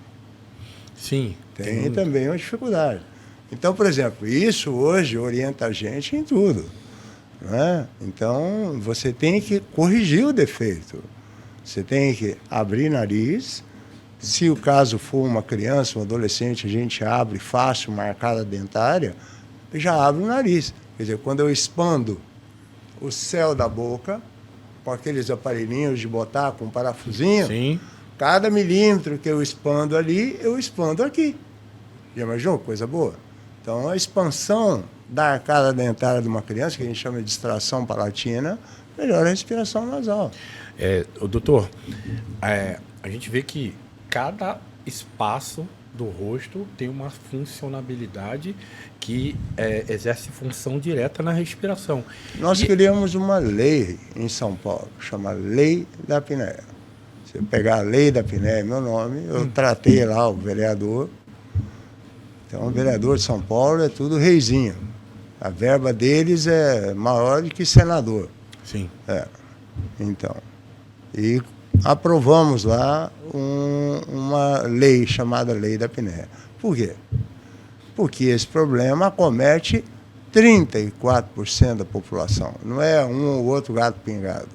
Sim. tem também uma dificuldade. Então, por exemplo, isso hoje orienta a gente em tudo. Né? Então, você tem que corrigir o defeito. Você tem que abrir nariz. Se o caso for uma criança, um adolescente, a gente abre fácil, marcada dentária, já abre o nariz. Quer dizer, quando eu expando o céu da boca, com aqueles aparelhinhos de botar com um parafusinho, Sim. cada milímetro que eu expando ali, eu expando aqui. Já imaginou? Coisa boa. Então, a expansão da arcada dentária de uma criança, que a gente chama de distração palatina, melhora a respiração nasal. Doutor, a gente vê que cada espaço do rosto tem uma funcionalidade que exerce função direta na respiração. Nós criamos uma lei em São Paulo, chama Lei da Apneia. Se eu pegar a Lei da Apneia, meu nome, eu tratei lá o vereador. Então, o vereador de São Paulo é tudo reizinho. A verba deles é maior do que senador. Sim. Então, e aprovamos lá uma lei chamada Lei da Apneia. Por quê? porque esse problema acomete 34% da população, não é um ou outro gato pingado.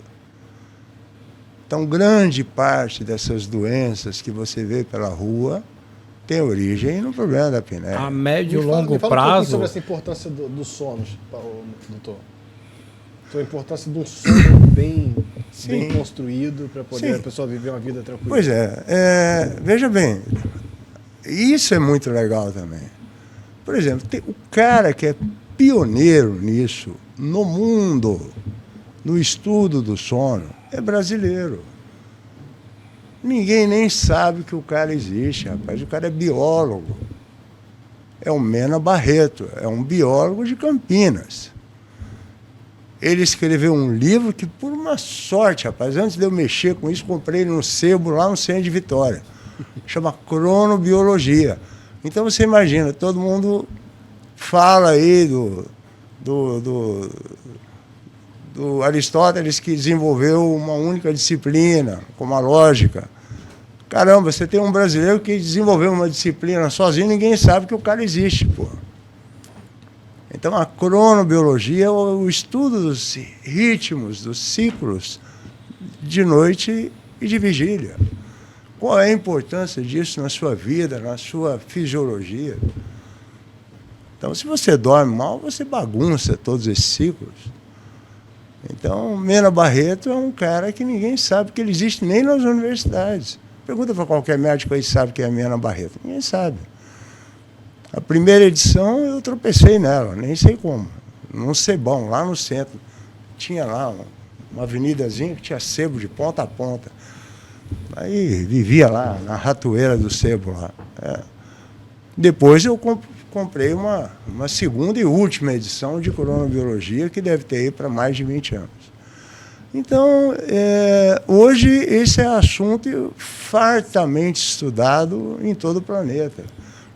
Então, grande parte dessas doenças que você vê pela rua tem origem no problema da apneia. A médio e longo me fala prazo... um pouquinho sobre essa importância do sono, doutor. A importância de um sono bem construído para poder a pessoa viver uma vida tranquila. Pois veja bem, isso é muito legal também. Por exemplo, o cara que é pioneiro nisso no mundo, no estudo do sono, é brasileiro. Ninguém nem sabe que o cara existe, rapaz. O cara é biólogo. É o Mena Barreto, é um biólogo de Campinas. Ele escreveu um livro que, por uma sorte, rapaz, antes de eu mexer com isso, comprei no sebo lá no centro de Vitória. Chama Cronobiologia. Então você imagina, todo mundo fala aí do Aristóteles, que desenvolveu uma única disciplina, como a lógica. Caramba, você tem um brasileiro que desenvolveu uma disciplina sozinho, ninguém sabe que o cara existe, pô. Então, a cronobiologia é o estudo dos ritmos, dos ciclos de noite e de vigília. Qual é a importância disso na sua vida, na sua fisiologia? Então, se você dorme mal, você bagunça todos esses ciclos. Então, Mena Barreto é um cara que ninguém sabe que ele existe nem nas universidades. Pergunta para qualquer médico aí se sabe quem é Mena Barreto. Ninguém sabe. A primeira edição eu tropecei nela, nem sei como. Num sebão, lá no centro. Tinha lá uma avenidazinha que tinha sebo de ponta a ponta. Aí vivia lá, na ratoeira do sebo lá. Depois eu comprei uma segunda e última edição de cronobiologia, que deve ter aí para mais de 20 anos. Então, hoje esse é assunto fartamente estudado em todo o planeta.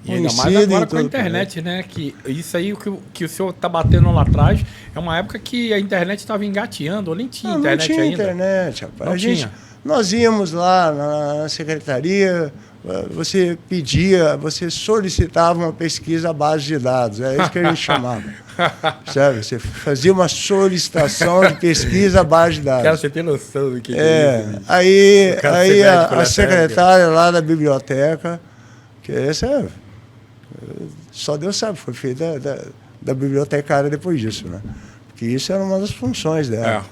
E ainda mais agora com a internet, né? Que isso aí que o senhor está batendo lá atrás é uma época que a internet estava engateando, ou nem tinha internet ainda. Não tinha internet, rapaz. Não tinha. Nós íamos lá na secretaria, você pedia, você solicitava uma pesquisa à base de dados, é isso que a gente chamava. Sabe? Você fazia uma solicitação de pesquisa à base de dados. Cara, você tem noção do que é isso? Aí a secretária lá da biblioteca, que essa só Deus sabe, foi feita da bibliotecária depois disso, né? Porque isso era uma das funções dela.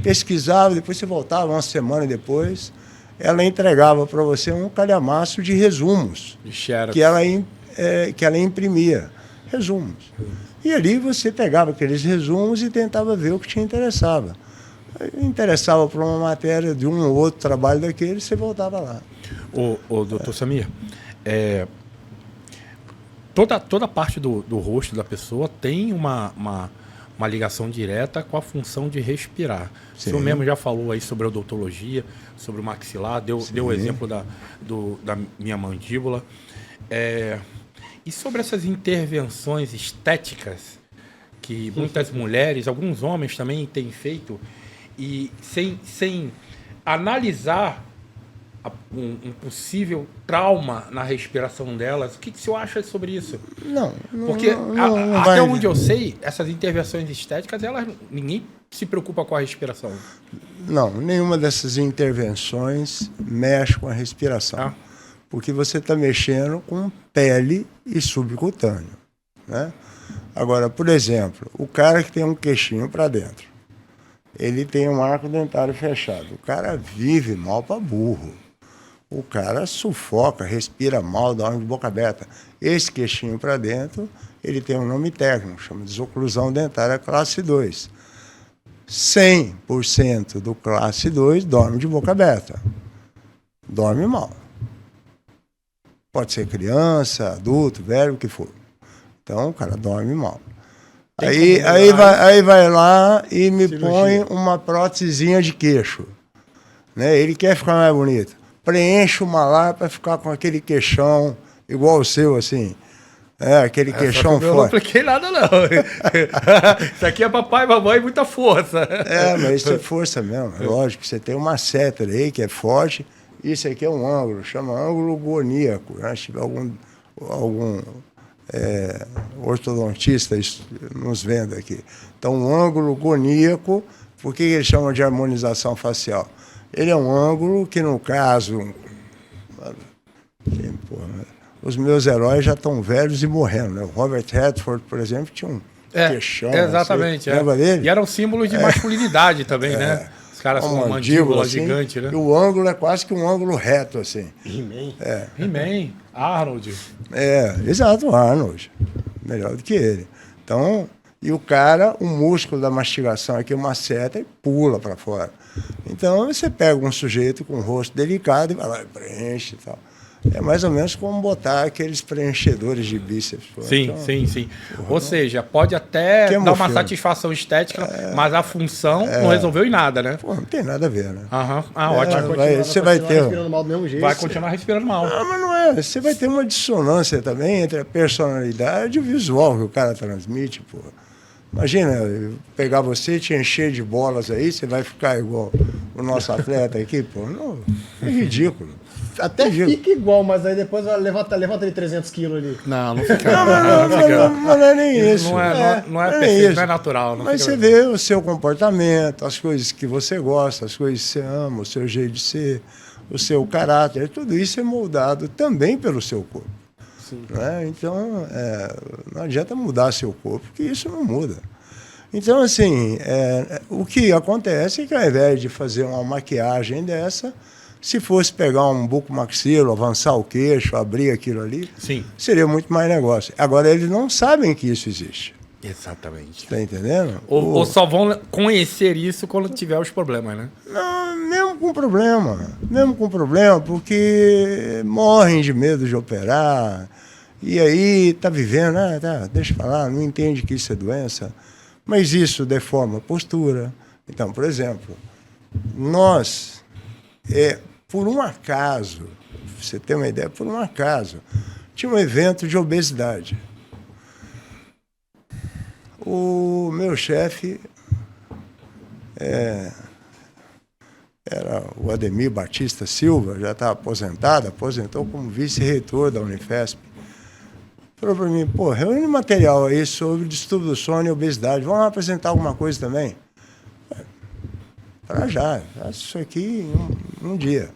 Pesquisava, depois você voltava uma semana depois, ela entregava para você um calhamaço de resumos que ela imprimia. Resumos. E ali você pegava aqueles resumos e tentava ver o que te interessava. Interessava por uma matéria de um ou outro trabalho daquele, você voltava lá. Ô doutor Samir, toda parte do rosto da pessoa tem uma ligação direta com a função de respirar. Sim. O senhor mesmo já falou aí sobre a odontologia, sobre o maxilar, deu o exemplo da minha mandíbula. E sobre essas intervenções estéticas que muitas mulheres, alguns homens também têm feito, e sem analisar um possível trauma na respiração delas, o que o senhor acha sobre isso? Porque até onde eu sei, essas intervenções estéticas, ninguém se preocupa com a respiração. Não, nenhuma dessas intervenções mexe com a respiração. Porque você está mexendo com pele e subcutâneo, né? Agora, por exemplo, o cara que tem um queixinho para dentro, ele tem um arco dentário fechado, o cara vive mal para burro. O cara sufoca, respira mal, dorme de boca aberta. Esse queixinho para dentro, ele tem um nome técnico, chama de desoclusão dentária classe 2. 100% do classe 2 dorme de boca aberta. Dorme mal. Pode ser criança, adulto, velho, o que for. Então, o cara dorme mal. Aí vai lá e me põe uma prótesezinha de queixo. Né? Ele quer ficar mais bonito. Preenche uma lá para ficar com aquele queixão igual o seu, assim. Aquele queixão forte. Eu não apliquei nada, não. Isso aqui é papai e mamãe, muita força. Mas isso é força mesmo. Lógico, você tem uma seta aí que é forte. Isso aqui é um ângulo, chama ângulo goníaco. Né? Se tiver ortodontistas nos vendo aqui. Então, um ângulo goníaco, por que eles chamam de harmonização facial? Ele é um ângulo que, no caso... Os meus heróis já estão velhos e morrendo, né? O Robert Redford, por exemplo, tinha um queixão. Exatamente. Assim, lembra dele? E eram símbolos de masculinidade também, né? Os caras com uma mandíbula assim, gigante, né? E o ângulo é quase que um ângulo reto, assim. He-Man. He-Man, Arnold. Exato, Arnold. Melhor do que ele. Então, e o cara, o músculo da mastigação aqui, uma seta, e pula para fora. Então, você pega um sujeito com um rosto delicado e vai lá e preenche e tal. É mais ou menos como botar aqueles preenchedores de bíceps. Sim, então, sim. Ou seja, pode até dar uma satisfação estética, mas a função não resolveu em nada, né? Não tem nada a ver, né? Ótimo. Você vai ter... respirando mal do mesmo jeito. Vai continuar respirando mal. Não, mas não é. Você vai ter uma dissonância também entre a personalidade e o visual que o cara transmite, pô. Imagina, eu pegar você e te encher de bolas aí, você vai ficar igual o nosso atleta aqui, pô. Não, é ridículo. Até fica igual, mas aí depois levanta ele 300 quilos ali. Não fica. Não é nem isso. Não é perfeito, não é natural. Mas você vê o seu comportamento, as coisas que você gosta, as coisas que você ama, o seu jeito de ser, o seu caráter, tudo isso é moldado também pelo seu corpo. Né? Então, não adianta mudar seu corpo, porque isso não muda. Então, assim, o que acontece é que ao invés de fazer uma maquiagem dessa, se fosse pegar um bucomaxilo, avançar o queixo, abrir aquilo ali, seria muito mais negócio. Agora, eles não sabem que isso existe. Exatamente. Está entendendo? Ou só vão conhecer isso quando tiver os problemas, né? Não, mesmo com problema, porque morrem de medo de operar, e aí tá vivendo, deixa eu falar, não entende que isso é doença, mas isso deforma a postura. Então, por exemplo, nós, por um acaso, pra você ter uma ideia, por um acaso, tinha um evento de obesidade. O meu chefe era o Ademir Batista Silva, já está aposentou como vice-reitor da Unifesp. Falou para mim, reúne material aí sobre distúrbio do sono e obesidade, vamos apresentar alguma coisa também? Para já, faço isso aqui em um dia.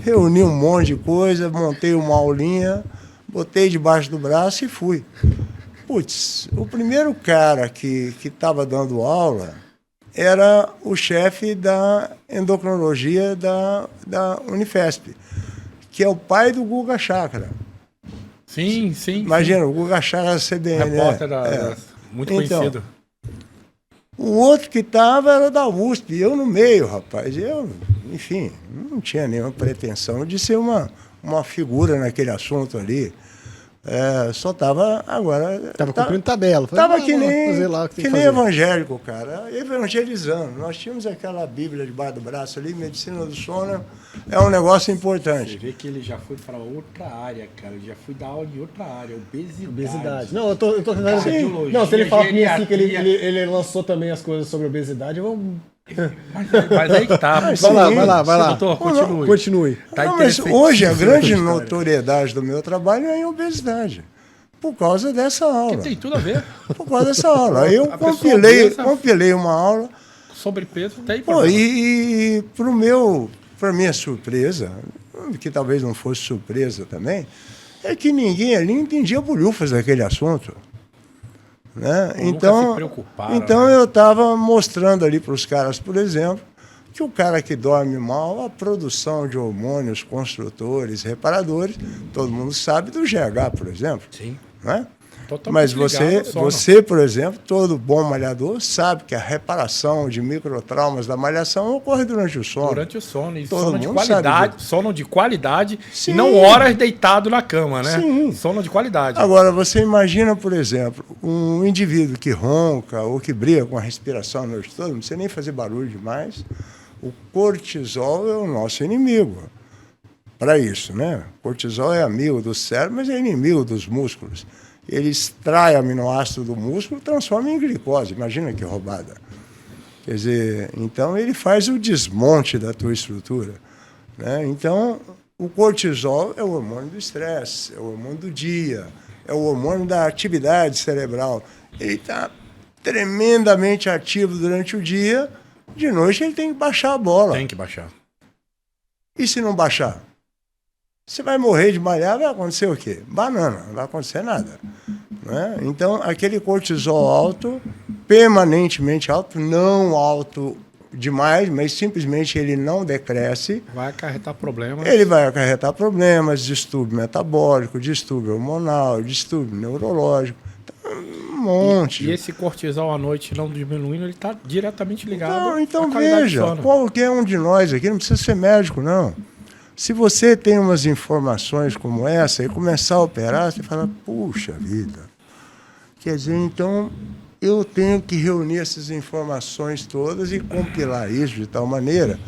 Reuni um monte de coisa, montei uma aulinha, botei debaixo do braço e fui. Putz, o primeiro cara que estava dando aula era o chefe da endocrinologia da Unifesp, que é o pai do Guga Chakra. Sim. Imagina, o Guga Chakra CBN. Repórter muito conhecido. O outro que estava era da USP, eu no meio, rapaz. Eu, enfim, não tinha nenhuma pretensão de ser uma figura naquele assunto ali. Só estava agora... Estava cumprindo tabela. Estava que nem evangélico, cara. Evangelizando. Nós tínhamos aquela Bíblia debaixo do braço ali, medicina do sono é um negócio importante. Você vê que ele já foi para outra área, cara. Ele já foi dar aula de outra área, obesidade. Não, eu tô tentando... Não, se ele fala comigo assim que ele lançou também as coisas sobre obesidade, vamos... Mas aí que tá. Vai lá. Doutor, continue. Não, mas hoje a grande notoriedade do meu trabalho é em obesidade. Por causa dessa aula. Que tem tudo a ver. Por causa dessa aula. Eu compilei uma aula. Sobrepeso tem problema. E para minha surpresa, que talvez não fosse surpresa também, é que ninguém ali entendia bolhufas daquele assunto. Né? Então eu estava mostrando ali para os caras, por exemplo, que o cara que dorme mal, a produção de hormônios construtores, reparadores, todo mundo sabe do GH, por exemplo. Sim. Né? Mas você, por exemplo, todo bom malhador, sabe que a reparação de microtraumas da malhação ocorre durante o sono. Durante o sono. E sono de qualidade Sim. E não horas deitado na cama, né? Sim. Sono de qualidade. Agora, você imagina, por exemplo, um indivíduo que ronca ou que briga com a respiração a noite toda, não precisa nem fazer barulho demais. O cortisol é o nosso inimigo. Para isso, né? O cortisol é amigo do cérebro, mas é inimigo dos músculos. Ele extrai aminoácido do músculo e transforma em glicose. Imagina que roubada. Quer dizer, então ele faz o desmonte da tua estrutura. Né? Então, o cortisol é o hormônio do estresse, é o hormônio do dia, é o hormônio da atividade cerebral. Ele está tremendamente ativo durante o dia, de noite ele tem que baixar a bola. Tem que baixar. E se não baixar? Você vai morrer de malhar, vai acontecer o quê? Banana, não vai acontecer nada. Né? Então, aquele cortisol alto, permanentemente alto, não alto demais, mas simplesmente ele não decresce. Vai acarretar problemas. Ele vai acarretar problemas, distúrbio metabólico, distúrbio hormonal, distúrbio neurológico, um monte. E esse cortisol à noite não diminuindo, ele está diretamente ligado Então à qualidade veja, do sono. qualquer um de nós aqui, não precisa ser médico, não. Se você tem umas informações como essa e começar a operar, você fala, puxa vida. Quer dizer, então eu tenho que reunir essas informações todas e compilar isso de tal maneira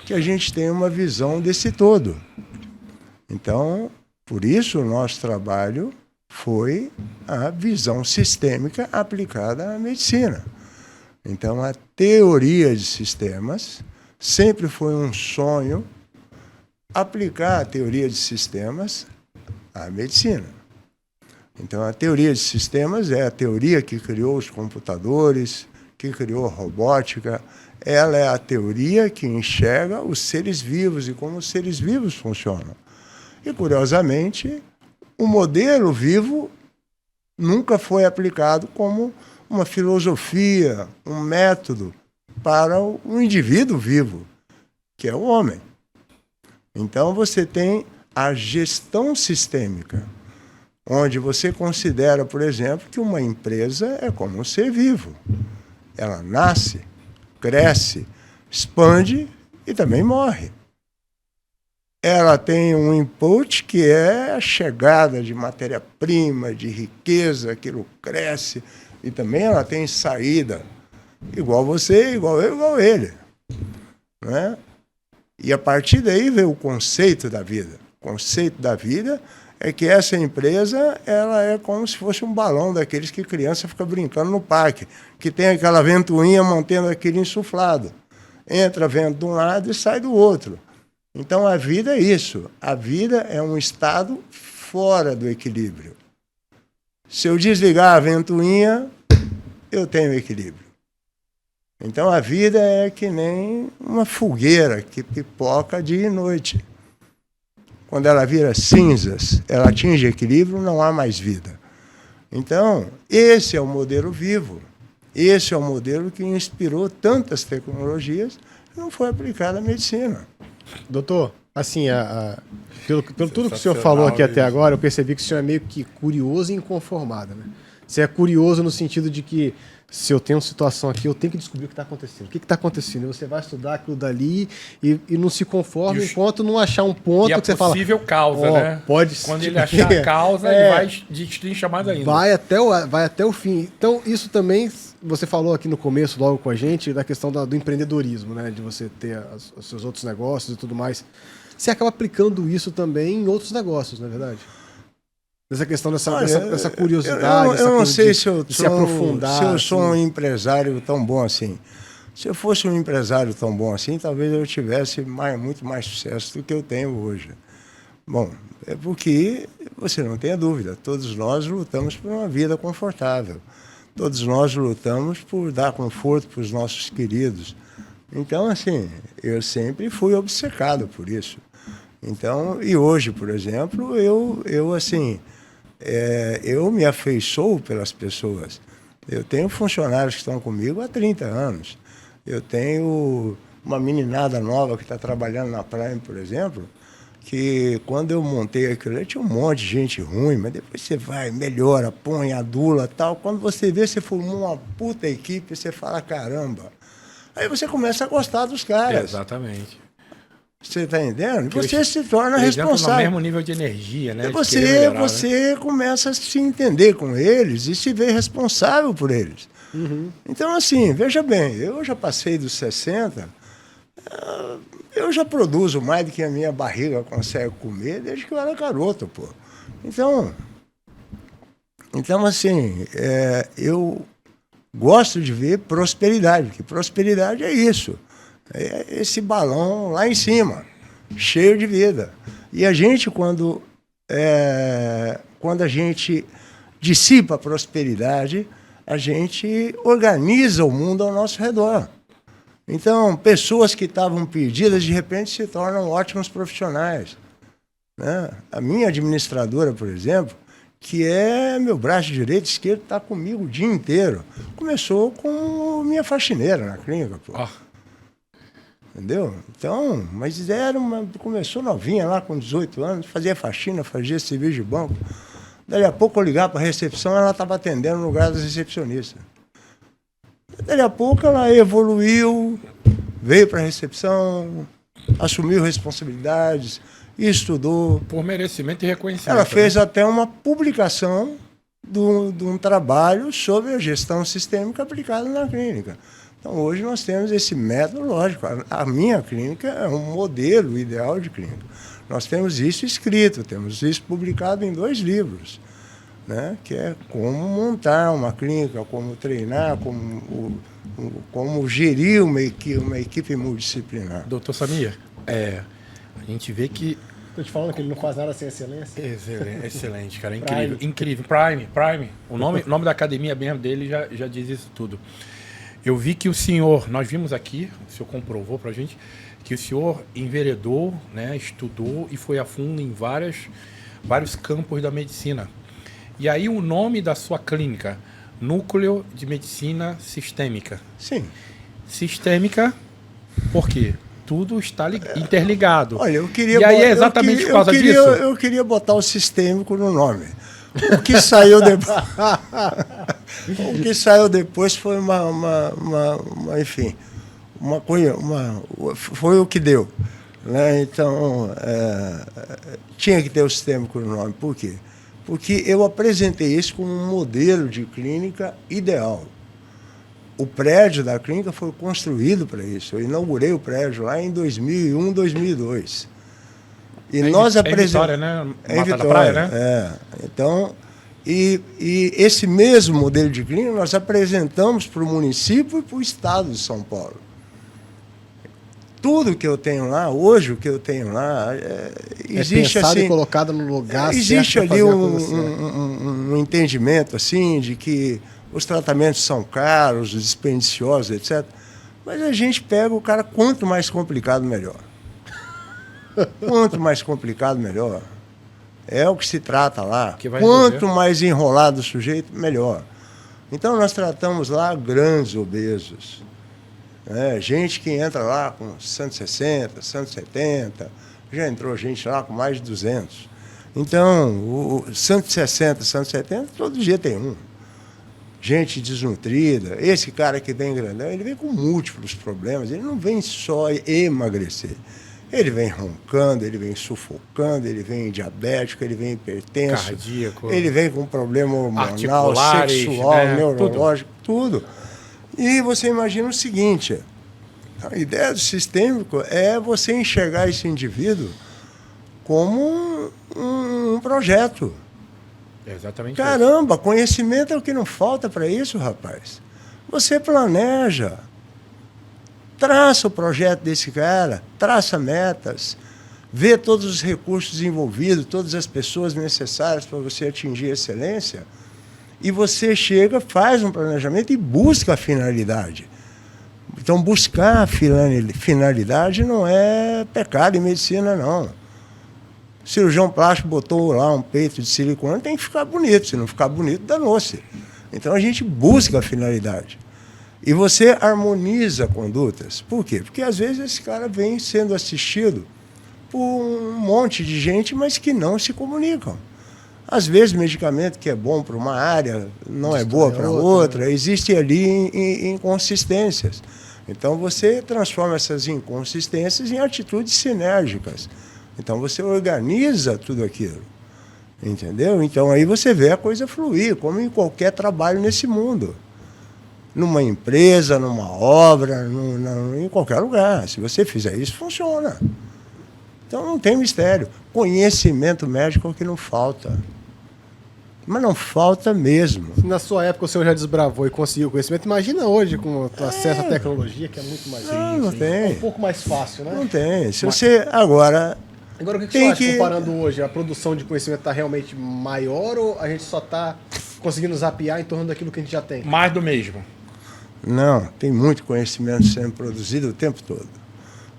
que a gente tenha uma visão desse todo. Então, por isso o nosso trabalho foi a visão sistêmica aplicada à medicina. Então, a teoria de sistemas sempre foi um sonho aplicar a teoria de sistemas à medicina. Então, a teoria de sistemas é a teoria que criou os computadores, que criou a robótica. Ela é a teoria que enxerga os seres vivos e como os seres vivos funcionam. E, curiosamente, o modelo vivo nunca foi aplicado como uma filosofia, um método para o indivíduo vivo, que é o homem. Então, você tem a gestão sistêmica, onde você considera, por exemplo, que uma empresa é como um ser vivo. Ela nasce, cresce, expande e também morre. Ela tem um input que é a chegada de matéria-prima, de riqueza, aquilo cresce, e também ela tem saída, igual você, igual eu, igual ele. Né? E a partir daí veio o conceito da vida. O conceito da vida é que essa empresa ela é como se fosse um balão daqueles que criança fica brincando no parque, que tem aquela ventoinha mantendo aquele insuflado. Entra vento de um lado e sai do outro. Então a vida é isso. A vida é um estado fora do equilíbrio. Se eu desligar a ventoinha, eu tenho equilíbrio. Então a vida é que nem uma fogueira que pipoca dia e noite. Quando ela vira cinzas, ela atinge equilíbrio, não há mais vida. Então, esse é o modelo vivo. Esse é o modelo que inspirou tantas tecnologias e não foi aplicado à medicina. Doutor, assim, pelo tudo que o senhor falou aqui até agora, eu percebi que o senhor é meio que curioso e inconformado, né? Você é curioso no sentido de que se eu tenho uma situação aqui, eu tenho que descobrir o que está acontecendo. O que está acontecendo? E você vai estudar aquilo dali e não se conforma enquanto não achar um ponto que você fala... E a possível causa, né? Pode Quando ele achar a causa, ele vai destrinchar mais ainda. Vai até o fim. Então, isso também, você falou aqui no começo, logo com a gente, da questão do empreendedorismo, né? De você ter os seus outros negócios e tudo mais. Você acaba aplicando isso também em outros negócios, não é verdade? Dessa questão dessa curiosidade. Eu não sei se eu se aprofundar. Se eu sou um empresário tão bom assim. Se eu fosse um empresário tão bom assim, talvez eu tivesse muito mais sucesso do que eu tenho hoje. Bom, é porque, você não tenha dúvida, todos nós lutamos por uma vida confortável. Todos nós lutamos por dar conforto para os nossos queridos. Então, assim, eu sempre fui obcecado por isso. Então, e hoje, por exemplo, eu me afeiçoo pelas pessoas. Eu tenho funcionários que estão comigo há 30 anos. Eu tenho uma meninada nova que está trabalhando na Prime, por exemplo, que quando eu montei aquilo, tinha um monte de gente ruim, mas depois você vai, melhora, põe, adula, tal. Quando você vê, você formou uma puta equipe, você fala, caramba. Aí você começa a gostar dos caras. Exatamente. Você está entendendo? Você se torna responsável. No mesmo nível de energia, né? Você começa a se entender com eles e se ver responsável por eles. Uhum. Então, assim, veja bem, eu já passei dos 60, eu já produzo mais do que a minha barriga consegue comer desde que eu era garoto, pô. Então assim, eu gosto de ver prosperidade, porque prosperidade é isso. É esse balão lá em cima, cheio de vida. E a gente, quando a gente dissipa a prosperidade, a gente organiza o mundo ao nosso redor. Então, pessoas que estavam perdidas, de repente, se tornam ótimos profissionais, né? A minha administradora, por exemplo, que é meu braço direito e esquerdo, está comigo o dia inteiro. Começou com minha faxineira na clínica, pô. Entendeu? Então, mas começou novinha lá, com 18 anos, fazia faxina, fazia serviço de banco. Daí a pouco eu ligava para a recepção, ela estava atendendo no lugar das recepcionistas. Daí a pouco ela evoluiu, veio para a recepção, assumiu responsabilidades, estudou. Por merecimento e reconhecimento. Ela fez até uma publicação de um trabalho sobre a gestão sistêmica aplicada na clínica. Então, hoje nós temos esse método, lógico. A minha clínica é um modelo ideal de clínica. Nós temos isso escrito, temos isso publicado em 2 livros, né? Que é como montar uma clínica, como treinar, como gerir uma equipe multidisciplinar. Doutor Samir, a gente vê que... Tô te falando que ele não faz nada sem excelência. Excelente, cara. Incrível. Incrível. Prime. O nome da academia mesmo dele já diz isso tudo. Eu vi que o senhor, nós vimos aqui, o senhor comprovou pra gente, que o senhor enveredou, né, estudou e foi a fundo em vários campos da medicina. E aí o nome da sua clínica, Núcleo de Medicina Sistêmica. Sim. Sistêmica, por quê? Tudo está interligado. Olha, eu queria... E aí é exatamente por causa disso? Eu queria botar o sistêmico no nome. O que saiu depois... o que saiu depois foi enfim, uma coisa... foi o que deu, né? Então, tinha que ter o sistêmico no nome. Por quê? Porque eu apresentei isso como um modelo de clínica ideal. O prédio da clínica foi construído para isso. Eu inaugurei o prédio lá em 2001, 2002. E nós apresentamos... Vitória, né? Mata da Praia, né? Então, e esse mesmo modelo de clínica nós apresentamos para o município e para o estado de São Paulo. Tudo que eu tenho lá, hoje o que eu tenho lá, existe pensado assim... e colocado no lugar existe certo ali um entendimento assim de que os tratamentos são caros, dispendiciosos, etc. Mas a gente pega o cara, quanto mais complicado, melhor. Quanto mais complicado, melhor. É o que se trata lá. Quanto mais enrolado o sujeito, melhor. Então, nós tratamos lá grandes obesos. Gente que entra lá com 160, 170, já entrou gente lá com mais de 200. Então, o 160, 170, todo dia tem um. Gente desnutrida. Esse cara que vem grandão, ele vem com múltiplos problemas. Ele não vem só emagrecer. Ele vem roncando, ele vem sufocando, ele vem diabético, ele vem hipertenso. Cardíaco. Ele vem com problema hormonal, sexual, né? Neurológico, tudo. E você imagina o seguinte, a ideia do sistêmico é você enxergar esse indivíduo como um projeto. É exatamente. Caramba, isso. Conhecimento é o que não falta para isso, rapaz. Você planeja, traça o projeto desse cara, traça metas, vê todos os recursos envolvidos, todas as pessoas necessárias para você atingir a excelência, e você chega, faz um planejamento e busca a finalidade. Então, buscar a finalidade não é pecado em medicina, não. O cirurgião plástico botou lá um peito de silicone, tem que ficar bonito. Se não ficar bonito, danou-se. Então, a gente busca a finalidade. E você harmoniza condutas. Por quê? Porque, às vezes, esse cara vem sendo assistido por um monte de gente, mas que não se comunicam. Às vezes, medicamento que é bom para uma área não é boa para outra. Existem ali inconsistências. Então, você transforma essas inconsistências em atitudes sinérgicas. Então, você organiza tudo aquilo. Entendeu? Então, aí você vê a coisa fluir, como em qualquer trabalho nesse mundo. Numa empresa, numa obra, em qualquer lugar. Se você fizer isso, funciona. Então, não tem mistério. Conhecimento médico é o que não falta. Mas não falta mesmo. Na sua época o senhor já desbravou e conseguiu conhecimento. Imagina hoje com o acesso à tecnologia, que é muito mais... Não tem. É um pouco mais fácil, né? Não tem. Se você agora... Agora, o que você acha, comparando hoje? A produção de conhecimento está realmente maior ou a gente só está conseguindo zapear em torno daquilo que a gente já tem? Mais do mesmo. Não, tem muito conhecimento sendo produzido o tempo todo.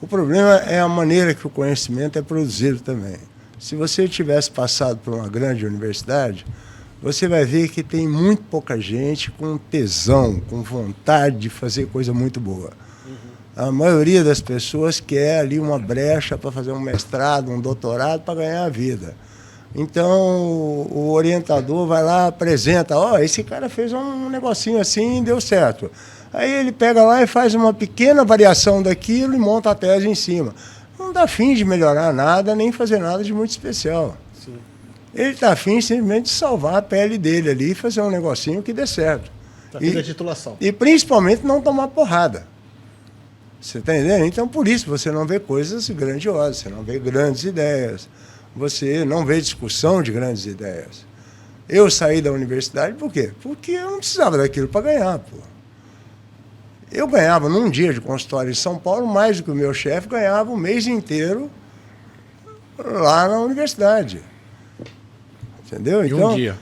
O problema é a maneira que o conhecimento é produzido também. Se você tivesse passado por uma grande universidade, você vai ver que tem muito pouca gente com tesão, com vontade de fazer coisa muito boa. A maioria das pessoas quer ali uma brecha para fazer um mestrado, um doutorado para ganhar a vida. Então, o orientador vai lá, apresenta, esse cara fez um negocinho assim e deu certo. Aí ele pega lá e faz uma pequena variação daquilo e monta a tese em cima. Não dá fim de melhorar nada, nem fazer nada de muito especial. Sim. Ele está afim simplesmente de salvar a pele dele ali e fazer um negocinho que dê certo. Tá fim da titulação. E principalmente não tomar porrada. Você está entendendo? Então, por isso, você não vê coisas grandiosas, você não vê grandes ideias, você não vê discussão de grandes ideias. Eu saí da universidade por quê? Porque eu não precisava daquilo para ganhar, pô. Eu ganhava num dia de consultório em São Paulo mais do que o meu chefe ganhava o mês inteiro lá na universidade. Entendeu? Então, um dia.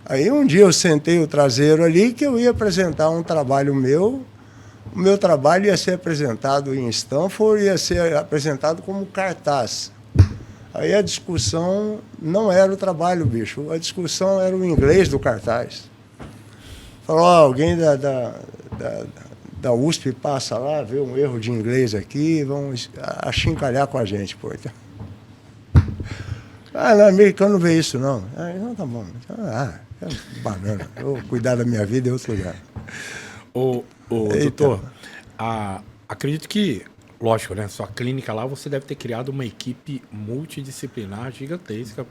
Aí um dia eu sentei o traseiro ali que eu ia apresentar um trabalho meu. O meu trabalho ia ser apresentado em Stanford, ia ser apresentado como cartaz. Aí a discussão não era o trabalho, bicho. A discussão era o inglês do cartaz. Falou, alguém da USP passa lá, vê um erro de inglês aqui, vão achincalhar com a gente, pô. Então, não, americano não vê isso, não. Então tá bom. É banana. Eu vou cuidar da minha vida em outro lugar. Doutor, acredito que, lógico, né? Sua clínica lá, você deve ter criado uma equipe multidisciplinar gigantesca,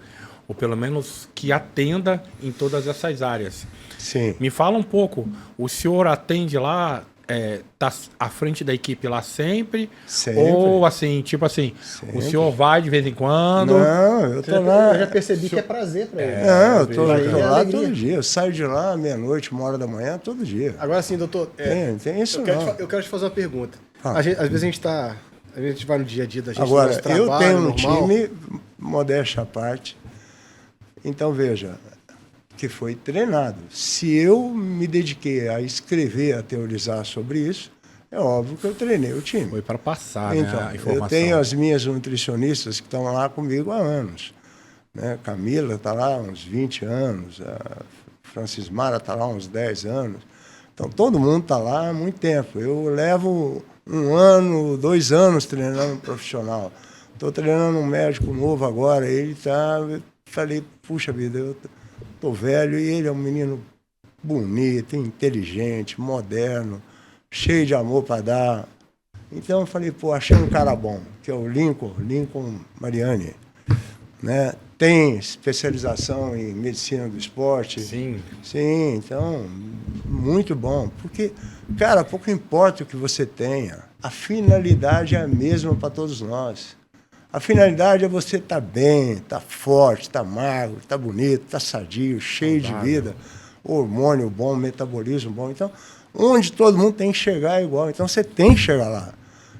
ou pelo menos que atenda em todas essas áreas. Sim. Me fala um pouco, o senhor atende lá, tá à frente da equipe lá sempre? Sempre. Ou assim, tipo assim, Sempre. o senhor vai de vez em quando? Não, eu tô lá. Eu já percebi que é prazer para ele. Não, eu tô é lá alegria. todo dia. Eu saio de lá meia-noite, 1h, todo dia. Agora sim, doutor. Tem isso eu quero te fazer uma pergunta. Às vezes a gente vai no dia a dia da gente. Agora, nosso trabalho, eu tenho no normal. time, modéstia à parte, então veja, que foi treinado. Se eu me dediquei a escrever, a teorizar sobre isso, é óbvio que eu treinei o time. Foi para passar, Então, né, a informação. eu tenho as minhas nutricionistas que estão lá comigo há anos. Né? Camila está lá há uns 20 anos, a Francis Mara está lá há uns 10 anos. Então, todo mundo está lá há muito tempo. Eu levo 1 ano, 2 anos treinando um profissional. Estou treinando um médico novo agora, ele está... Falei, puxa vida, eu estou velho e ele é um menino bonito, inteligente, moderno, cheio de amor para dar. Então eu falei, achei um cara bom, que é o Lincoln Mariani, né? Tem especialização em medicina do esporte. Sim. Sim, então, muito bom. Porque, cara, pouco importa o que você tenha, a finalidade é a mesma para todos nós. A finalidade é você estar bem, estar forte, estar magro, estar bonito, estar sadio, cheio de vida, hormônio bom, metabolismo bom. Então, onde todo mundo tem que chegar é igual. Então, você tem que chegar lá.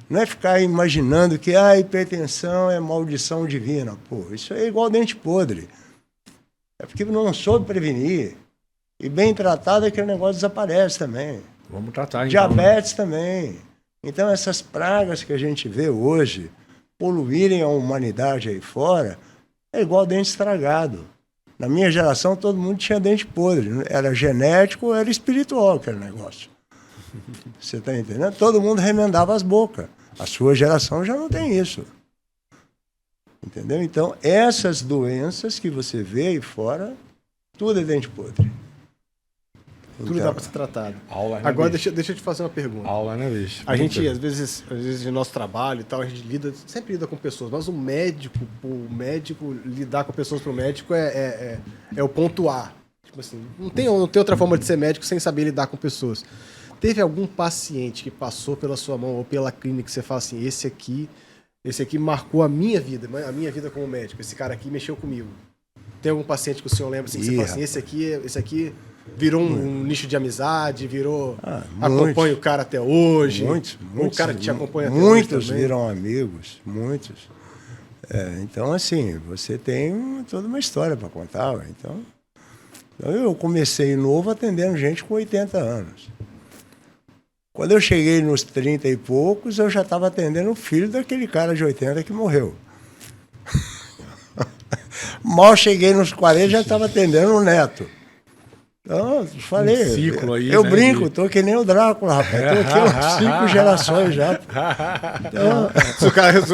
Não é ficar imaginando que a hipertensão é maldição divina. Pô, isso é igual dente podre. É porque não soube prevenir. E bem tratado, aquele negócio desaparece também. Vamos tratar, então. Diabetes também. Então, essas pragas que a gente vê hoje poluírem a humanidade aí fora, é igual dente estragado. Na minha geração, todo mundo tinha dente podre. Era genético, era espiritual aquele negócio. Você está entendendo? Todo mundo remendava as bocas. A sua geração já não tem isso. Entendeu? Então, essas doenças que você vê aí fora, tudo é dente podre. Tudo dá para ser tratado. Aula, né, Agora, bicho? deixa eu te fazer uma pergunta. Aula, né, bicho? A gente, às vezes, no nosso trabalho e tal, a gente sempre lida com pessoas, mas o médico lidar com pessoas pro médico é o ponto A. Tipo assim, não tem outra forma de ser médico sem saber lidar com pessoas. Teve algum paciente que passou pela sua mão ou pela clínica que você fala assim, esse aqui marcou a minha vida como médico, esse cara aqui mexeu comigo. Tem algum paciente que o senhor lembra assim, que você fala assim, esse aqui virou um nicho de amizade, acompanha o cara até hoje. Muitos. O cara que te acompanha até hoje Muitos também. viram amigos, muitos. Então, assim, você tem toda uma história para contar. Então, Então, eu comecei novo atendendo gente com 80 anos. Quando eu cheguei nos 30 e poucos, eu já estava atendendo o filho daquele cara de 80 que morreu. Mal cheguei nos 40, já estava atendendo o neto. Então, falei, ciclo aí, eu né, brinco, tô que nem o Drácula, rapaz. Tô aqui umas 5 gerações já. Então,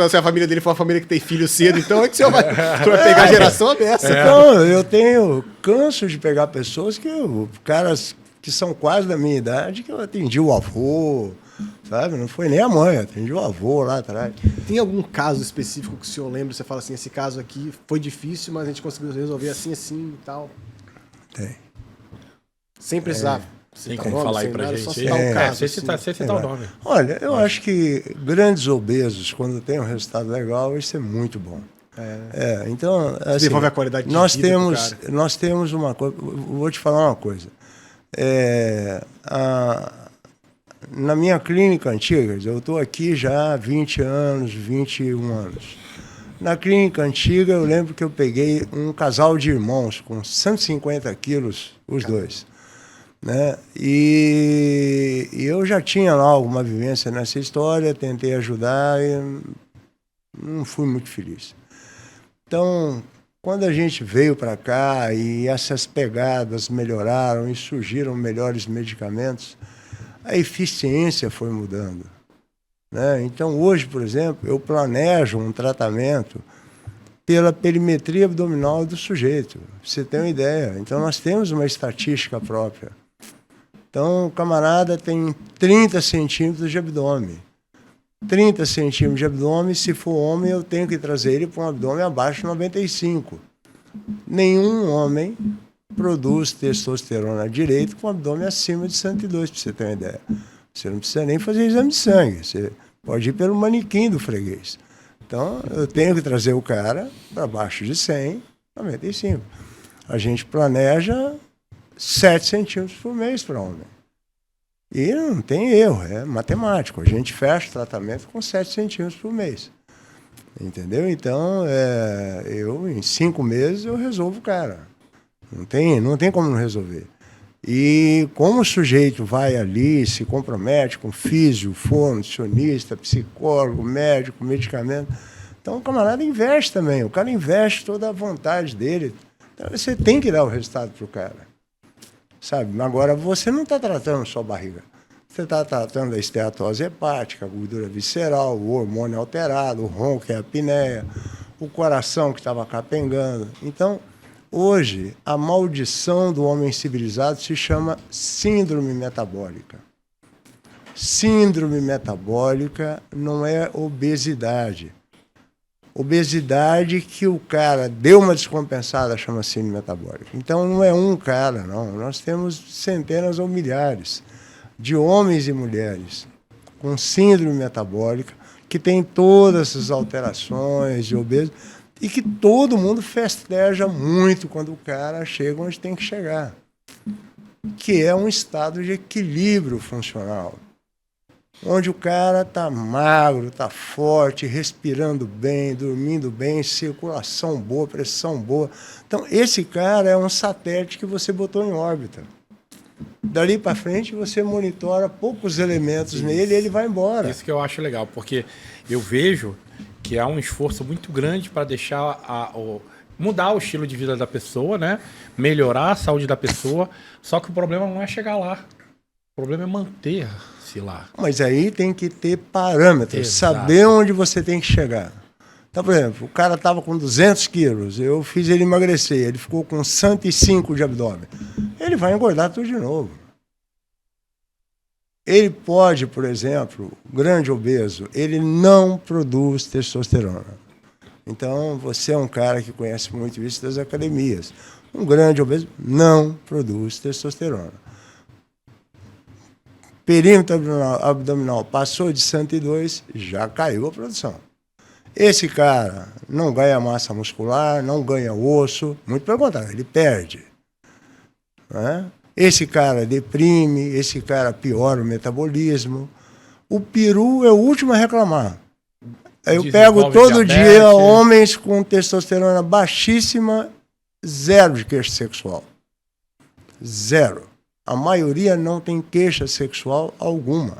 se a família dele for uma família que tem filho cedo, então é que você vai pegar a geração dessa. Então, eu canso de pegar pessoas caras que são quase da minha idade, que eu atendi o avô, sabe? Não foi nem a mãe, atendi o avô lá atrás. Tem algum caso específico que o senhor lembra? Você fala assim, esse caso aqui foi difícil, mas a gente conseguiu resolver assim, assim e tal. Tem. Sem precisar. Tem como falar aí pra gente? Só citar um caso, Você citar o nome. Olha, eu acho que grandes obesos, quando tem um resultado legal, isso é muito bom. Então, assim, desenvolve a qualidade de nós vida nós temos uma coisa. Vou te falar uma coisa. Na minha clínica antiga, eu estou aqui já há 20 anos, 21 anos. Na clínica antiga, eu lembro que eu peguei um casal de irmãos com 150 quilos, os dois. Né? E eu já tinha lá alguma vivência nessa história, tentei ajudar e não fui muito feliz. Então, quando a gente veio para cá e essas pegadas melhoraram e surgiram melhores medicamentos, a eficiência foi mudando. Né? Então, hoje, por exemplo, eu planejo um tratamento pela perimetria abdominal do sujeito. Pra você ter uma ideia. Então, nós temos uma estatística própria. Então, o camarada tem 30 centímetros de abdômen. 30 centímetros de abdômen, se for homem, eu tenho que trazer ele para um abdômen abaixo de 95. Nenhum homem produz testosterona direito com abdômen acima de 102, para você ter uma ideia. Você não precisa nem fazer exame de sangue, você pode ir pelo manequim do freguês. Então, eu tenho que trazer o cara para baixo de 100, 95. A gente planeja 7 centímetros por mês para homem. E não tem erro, é matemático. A gente fecha o tratamento com 7 centímetros por mês. Entendeu? Então, em 5 meses eu resolvo o cara. Não tem como não resolver. E como o sujeito vai ali, se compromete com físio, nutricionista, psicólogo, médico, medicamento, então o camarada investe também. O cara investe toda a vontade dele. Então você tem que dar o resultado para o cara. Sabe? Agora, você não está tratando só a barriga. Você está tratando a esteatose hepática, a gordura visceral, o hormônio alterado, o ronco, que é a apneia, o coração que estava capengando. Então, hoje, a maldição do homem civilizado se chama síndrome metabólica. Síndrome metabólica não é obesidade. Obesidade que o cara deu uma descompensada chama síndrome metabólica. Então não é um cara, não. Nós temos centenas ou milhares de homens e mulheres com síndrome metabólica que tem todas essas alterações de obeso e que todo mundo festeja muito quando o cara chega onde tem que chegar, que é um estado de equilíbrio funcional. Onde o cara está magro, está forte, respirando bem, dormindo bem, circulação boa, pressão boa. Então, esse cara é um satélite que você botou em órbita. Dali para frente, você monitora poucos elementos nele e ele vai embora. Isso que eu acho legal, porque eu vejo que há um esforço muito grande para deixar mudar o estilo de vida da pessoa, né? Melhorar a saúde da pessoa, só que o problema não é chegar lá. O problema é manter-se lá. Mas aí tem que ter parâmetros, saber onde você tem que chegar. Então, por exemplo, o cara estava com 200 quilos, eu fiz ele emagrecer, ele ficou com 105 de abdômen. Ele vai engordar tudo de novo. Ele pode, por exemplo, grande obeso, ele não produz testosterona. Então, você é um cara que conhece muito isso das academias. Um grande obeso não produz testosterona. Perímetro abdominal passou de 102, já caiu a produção. Esse cara não ganha massa muscular, não ganha osso, muito pelo contrário, ele perde. Né? Esse cara deprime, esse cara piora o metabolismo. O peru é o último a reclamar. Eu pego todo dia homens com testosterona baixíssima, 0 de queixa sexual. Zero. A maioria não tem queixa sexual alguma.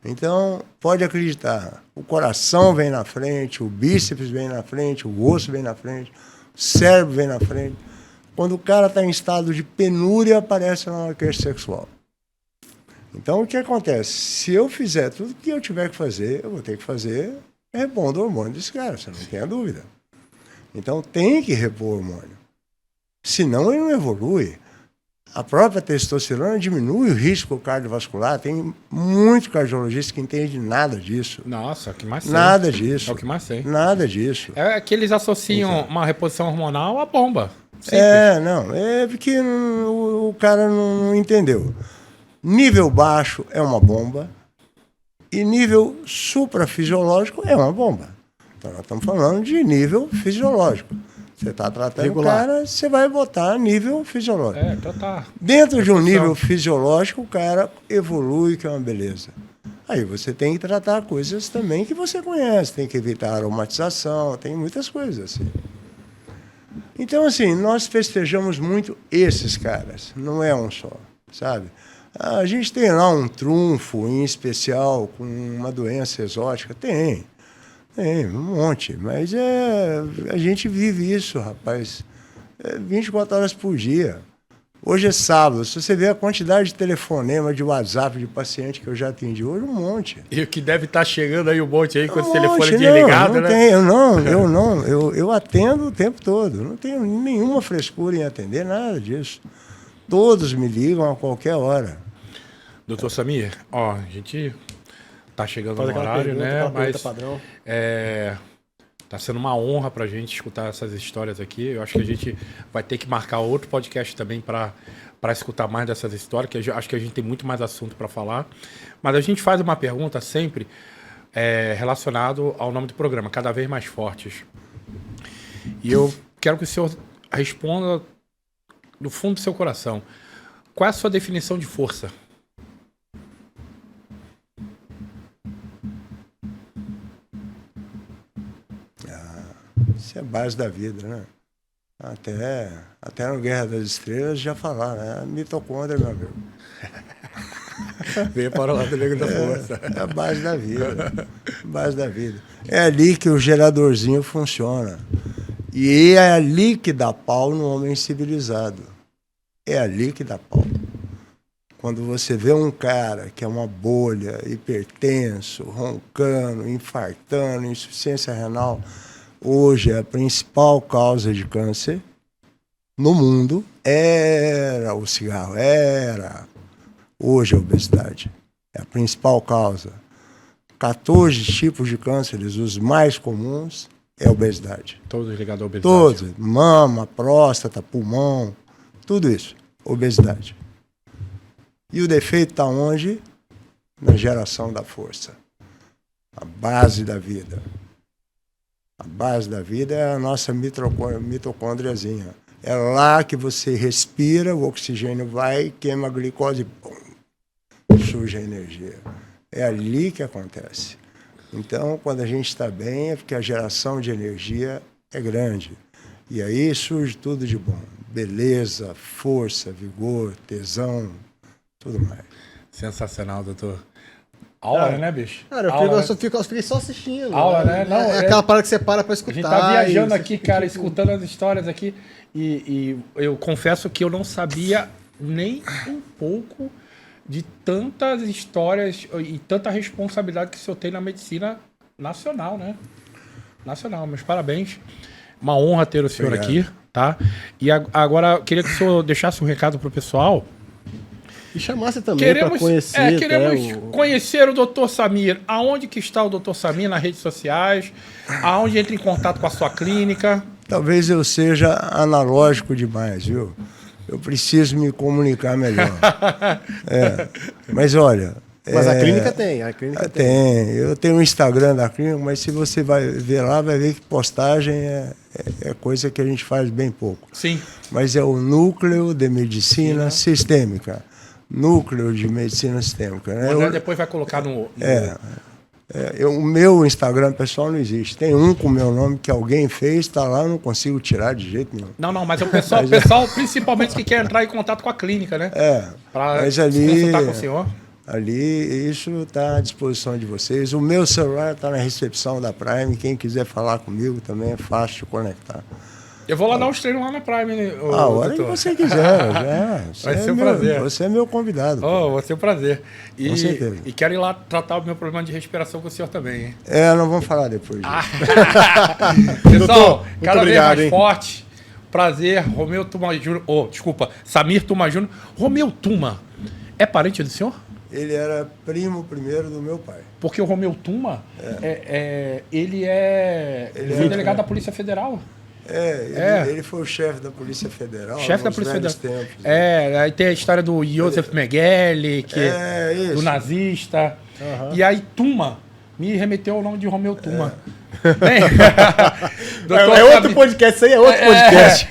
Então, pode acreditar, o coração vem na frente, o bíceps vem na frente, o osso vem na frente, o cérebro vem na frente. Quando o cara está em estado de penúria, aparece uma queixa sexual. Então, o que acontece? Se eu fizer tudo que eu tiver que fazer, eu vou ter que fazer repondo o hormônio desse cara, você não tenha dúvida. Então, tem que repor o hormônio. Senão, ele não evolui. A própria testosterona diminui o risco cardiovascular. Tem muito cardiologista que entende nada disso. Nossa, o que mais sei. Nada disso. É o que mais sei. Nada disso. É que eles associam uma reposição hormonal à bomba. Simples. Não. É porque o cara não entendeu. Nível baixo é uma bomba e nível suprafisiológico é uma bomba. Então, nós estamos falando de nível fisiológico. Você está tratando regular. O cara, você vai botar nível fisiológico. Tratar. Dentro de um nível fisiológico, o cara evolui, que é uma beleza. Aí você tem que tratar coisas também que você conhece. Tem que evitar aromatização, tem muitas coisas assim. Então, assim, nós festejamos muito esses caras. Não é um só, sabe? A gente tem lá um trunfo em especial com uma doença exótica. Tem um monte, mas a gente vive isso, rapaz, 24 horas por dia. Hoje é sábado, se você vê a quantidade de telefonema, de WhatsApp, de paciente que eu já atendi, hoje um monte. E o que deve estar chegando aí um monte aí com esse telefone desligado, né? Eu atendo o tempo todo, não tenho nenhuma frescura em atender, nada disso. Todos me ligam a qualquer hora. Doutor Samir, a gente tá chegando no horário, pergunta, né? Mas padrão. Tá sendo uma honra pra gente escutar essas histórias aqui. Eu acho que a gente vai ter que marcar outro podcast também para escutar mais dessas histórias, que eu acho que a gente tem muito mais assunto para falar. Mas a gente faz uma pergunta sempre relacionado ao nome do programa, Cada Vez Mais Fortes. E eu quero que o senhor responda do fundo do seu coração. Qual é a sua definição de força? Isso é a base da vida, né? Até no Guerra das Estrelas já falaram, né? Mitocôndria, meu amigo. Veio para o lado negro da força. É a base da vida. Base da vida. É ali que o geradorzinho funciona. E é ali que dá pau no homem civilizado. É ali que dá pau. Quando você vê um cara que é uma bolha, hipertenso, roncando, infartando, insuficiência renal, hoje a principal causa de câncer no mundo era o cigarro, hoje a obesidade. É a principal causa. 14 tipos de cânceres, os mais comuns, é a obesidade. Todos ligados à obesidade. Todos, mama, próstata, pulmão, tudo isso, obesidade. E o defeito está onde? Na geração da força. A base da vida. A base da vida é a nossa mitocôndriazinha. É lá que você respira, o oxigênio vai, queima a glicose, pum, surge a energia. É ali que acontece. Então, quando a gente está bem, é porque a geração de energia é grande. E aí surge tudo de bom. Beleza, força, vigor, tesão, tudo mais. Sensacional, doutor. Aula, né, bicho? Cara, eu fiquei só assistindo. Aula, né? Não, é aquela parada que você para pra escutar. A gente tá viajando aqui, cara, escutando as histórias aqui. E eu confesso que eu não sabia nem um pouco de tantas histórias e tanta responsabilidade que o senhor tem na medicina nacional, né? Nacional, meus parabéns. Uma honra ter o senhor aqui, tá? E agora, eu queria que o senhor deixasse um recado pro pessoal. E chamasse também para conhecer. Queremos conhecer o Dr. Samir. Aonde que está o Dr. Samir nas redes sociais? Aonde entra em contato com a sua clínica? Talvez eu seja analógico demais, viu? Eu preciso me comunicar melhor. Mas olha... Mas a clínica tem. Tem. Eu tenho um Instagram da clínica, mas se você vai ver lá, vai ver que postagem é coisa que a gente faz bem pouco. Sim. Mas é o Núcleo de Medicina Sistêmica. Núcleo de Medicina Sistêmica. Né? O André depois vai colocar no... O meu Instagram pessoal não existe. Tem um com o meu nome que alguém fez, tá lá, eu não consigo tirar de jeito nenhum. Não, mas o pessoal principalmente que quer entrar em contato com a clínica, né? Pra mas se ali, consultar com o senhor. Ali, isso está à disposição de vocês. O meu celular está na recepção da Prime. Quem quiser falar comigo também é fácil de conectar. Eu vou lá dar os treinos lá na Prime, né? A hora que você quiser. Vai ser um prazer. Você é meu convidado. Vai ser um prazer. Com certeza. E quero ir lá tratar o meu problema de respiração com o senhor também, hein? Nós vamos falar depois disso. Pessoal, cada obrigado, vez mais forte. Prazer, Romeu Tuma Júnior. Desculpa, Samir Tuma Júnior. Romeu Tuma é parente do senhor? Ele era primo primeiro do meu pai. Porque o Romeu Tuma, ele foi delegado da Polícia Federal. Ele foi o chefe da Polícia Federal. Chefe da Polícia Federal. Tempos, aí tem a história do Joseph Mengele, do nazista. E aí Tuma me remeteu ao nome de Romeu Tuma. Bem, outro podcast, isso aí é outro podcast.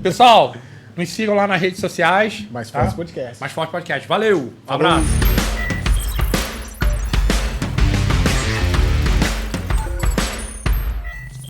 Pessoal, nos sigam lá nas redes sociais. Mais Forte Podcast. Mais Forte Podcast. Valeu, um abraço.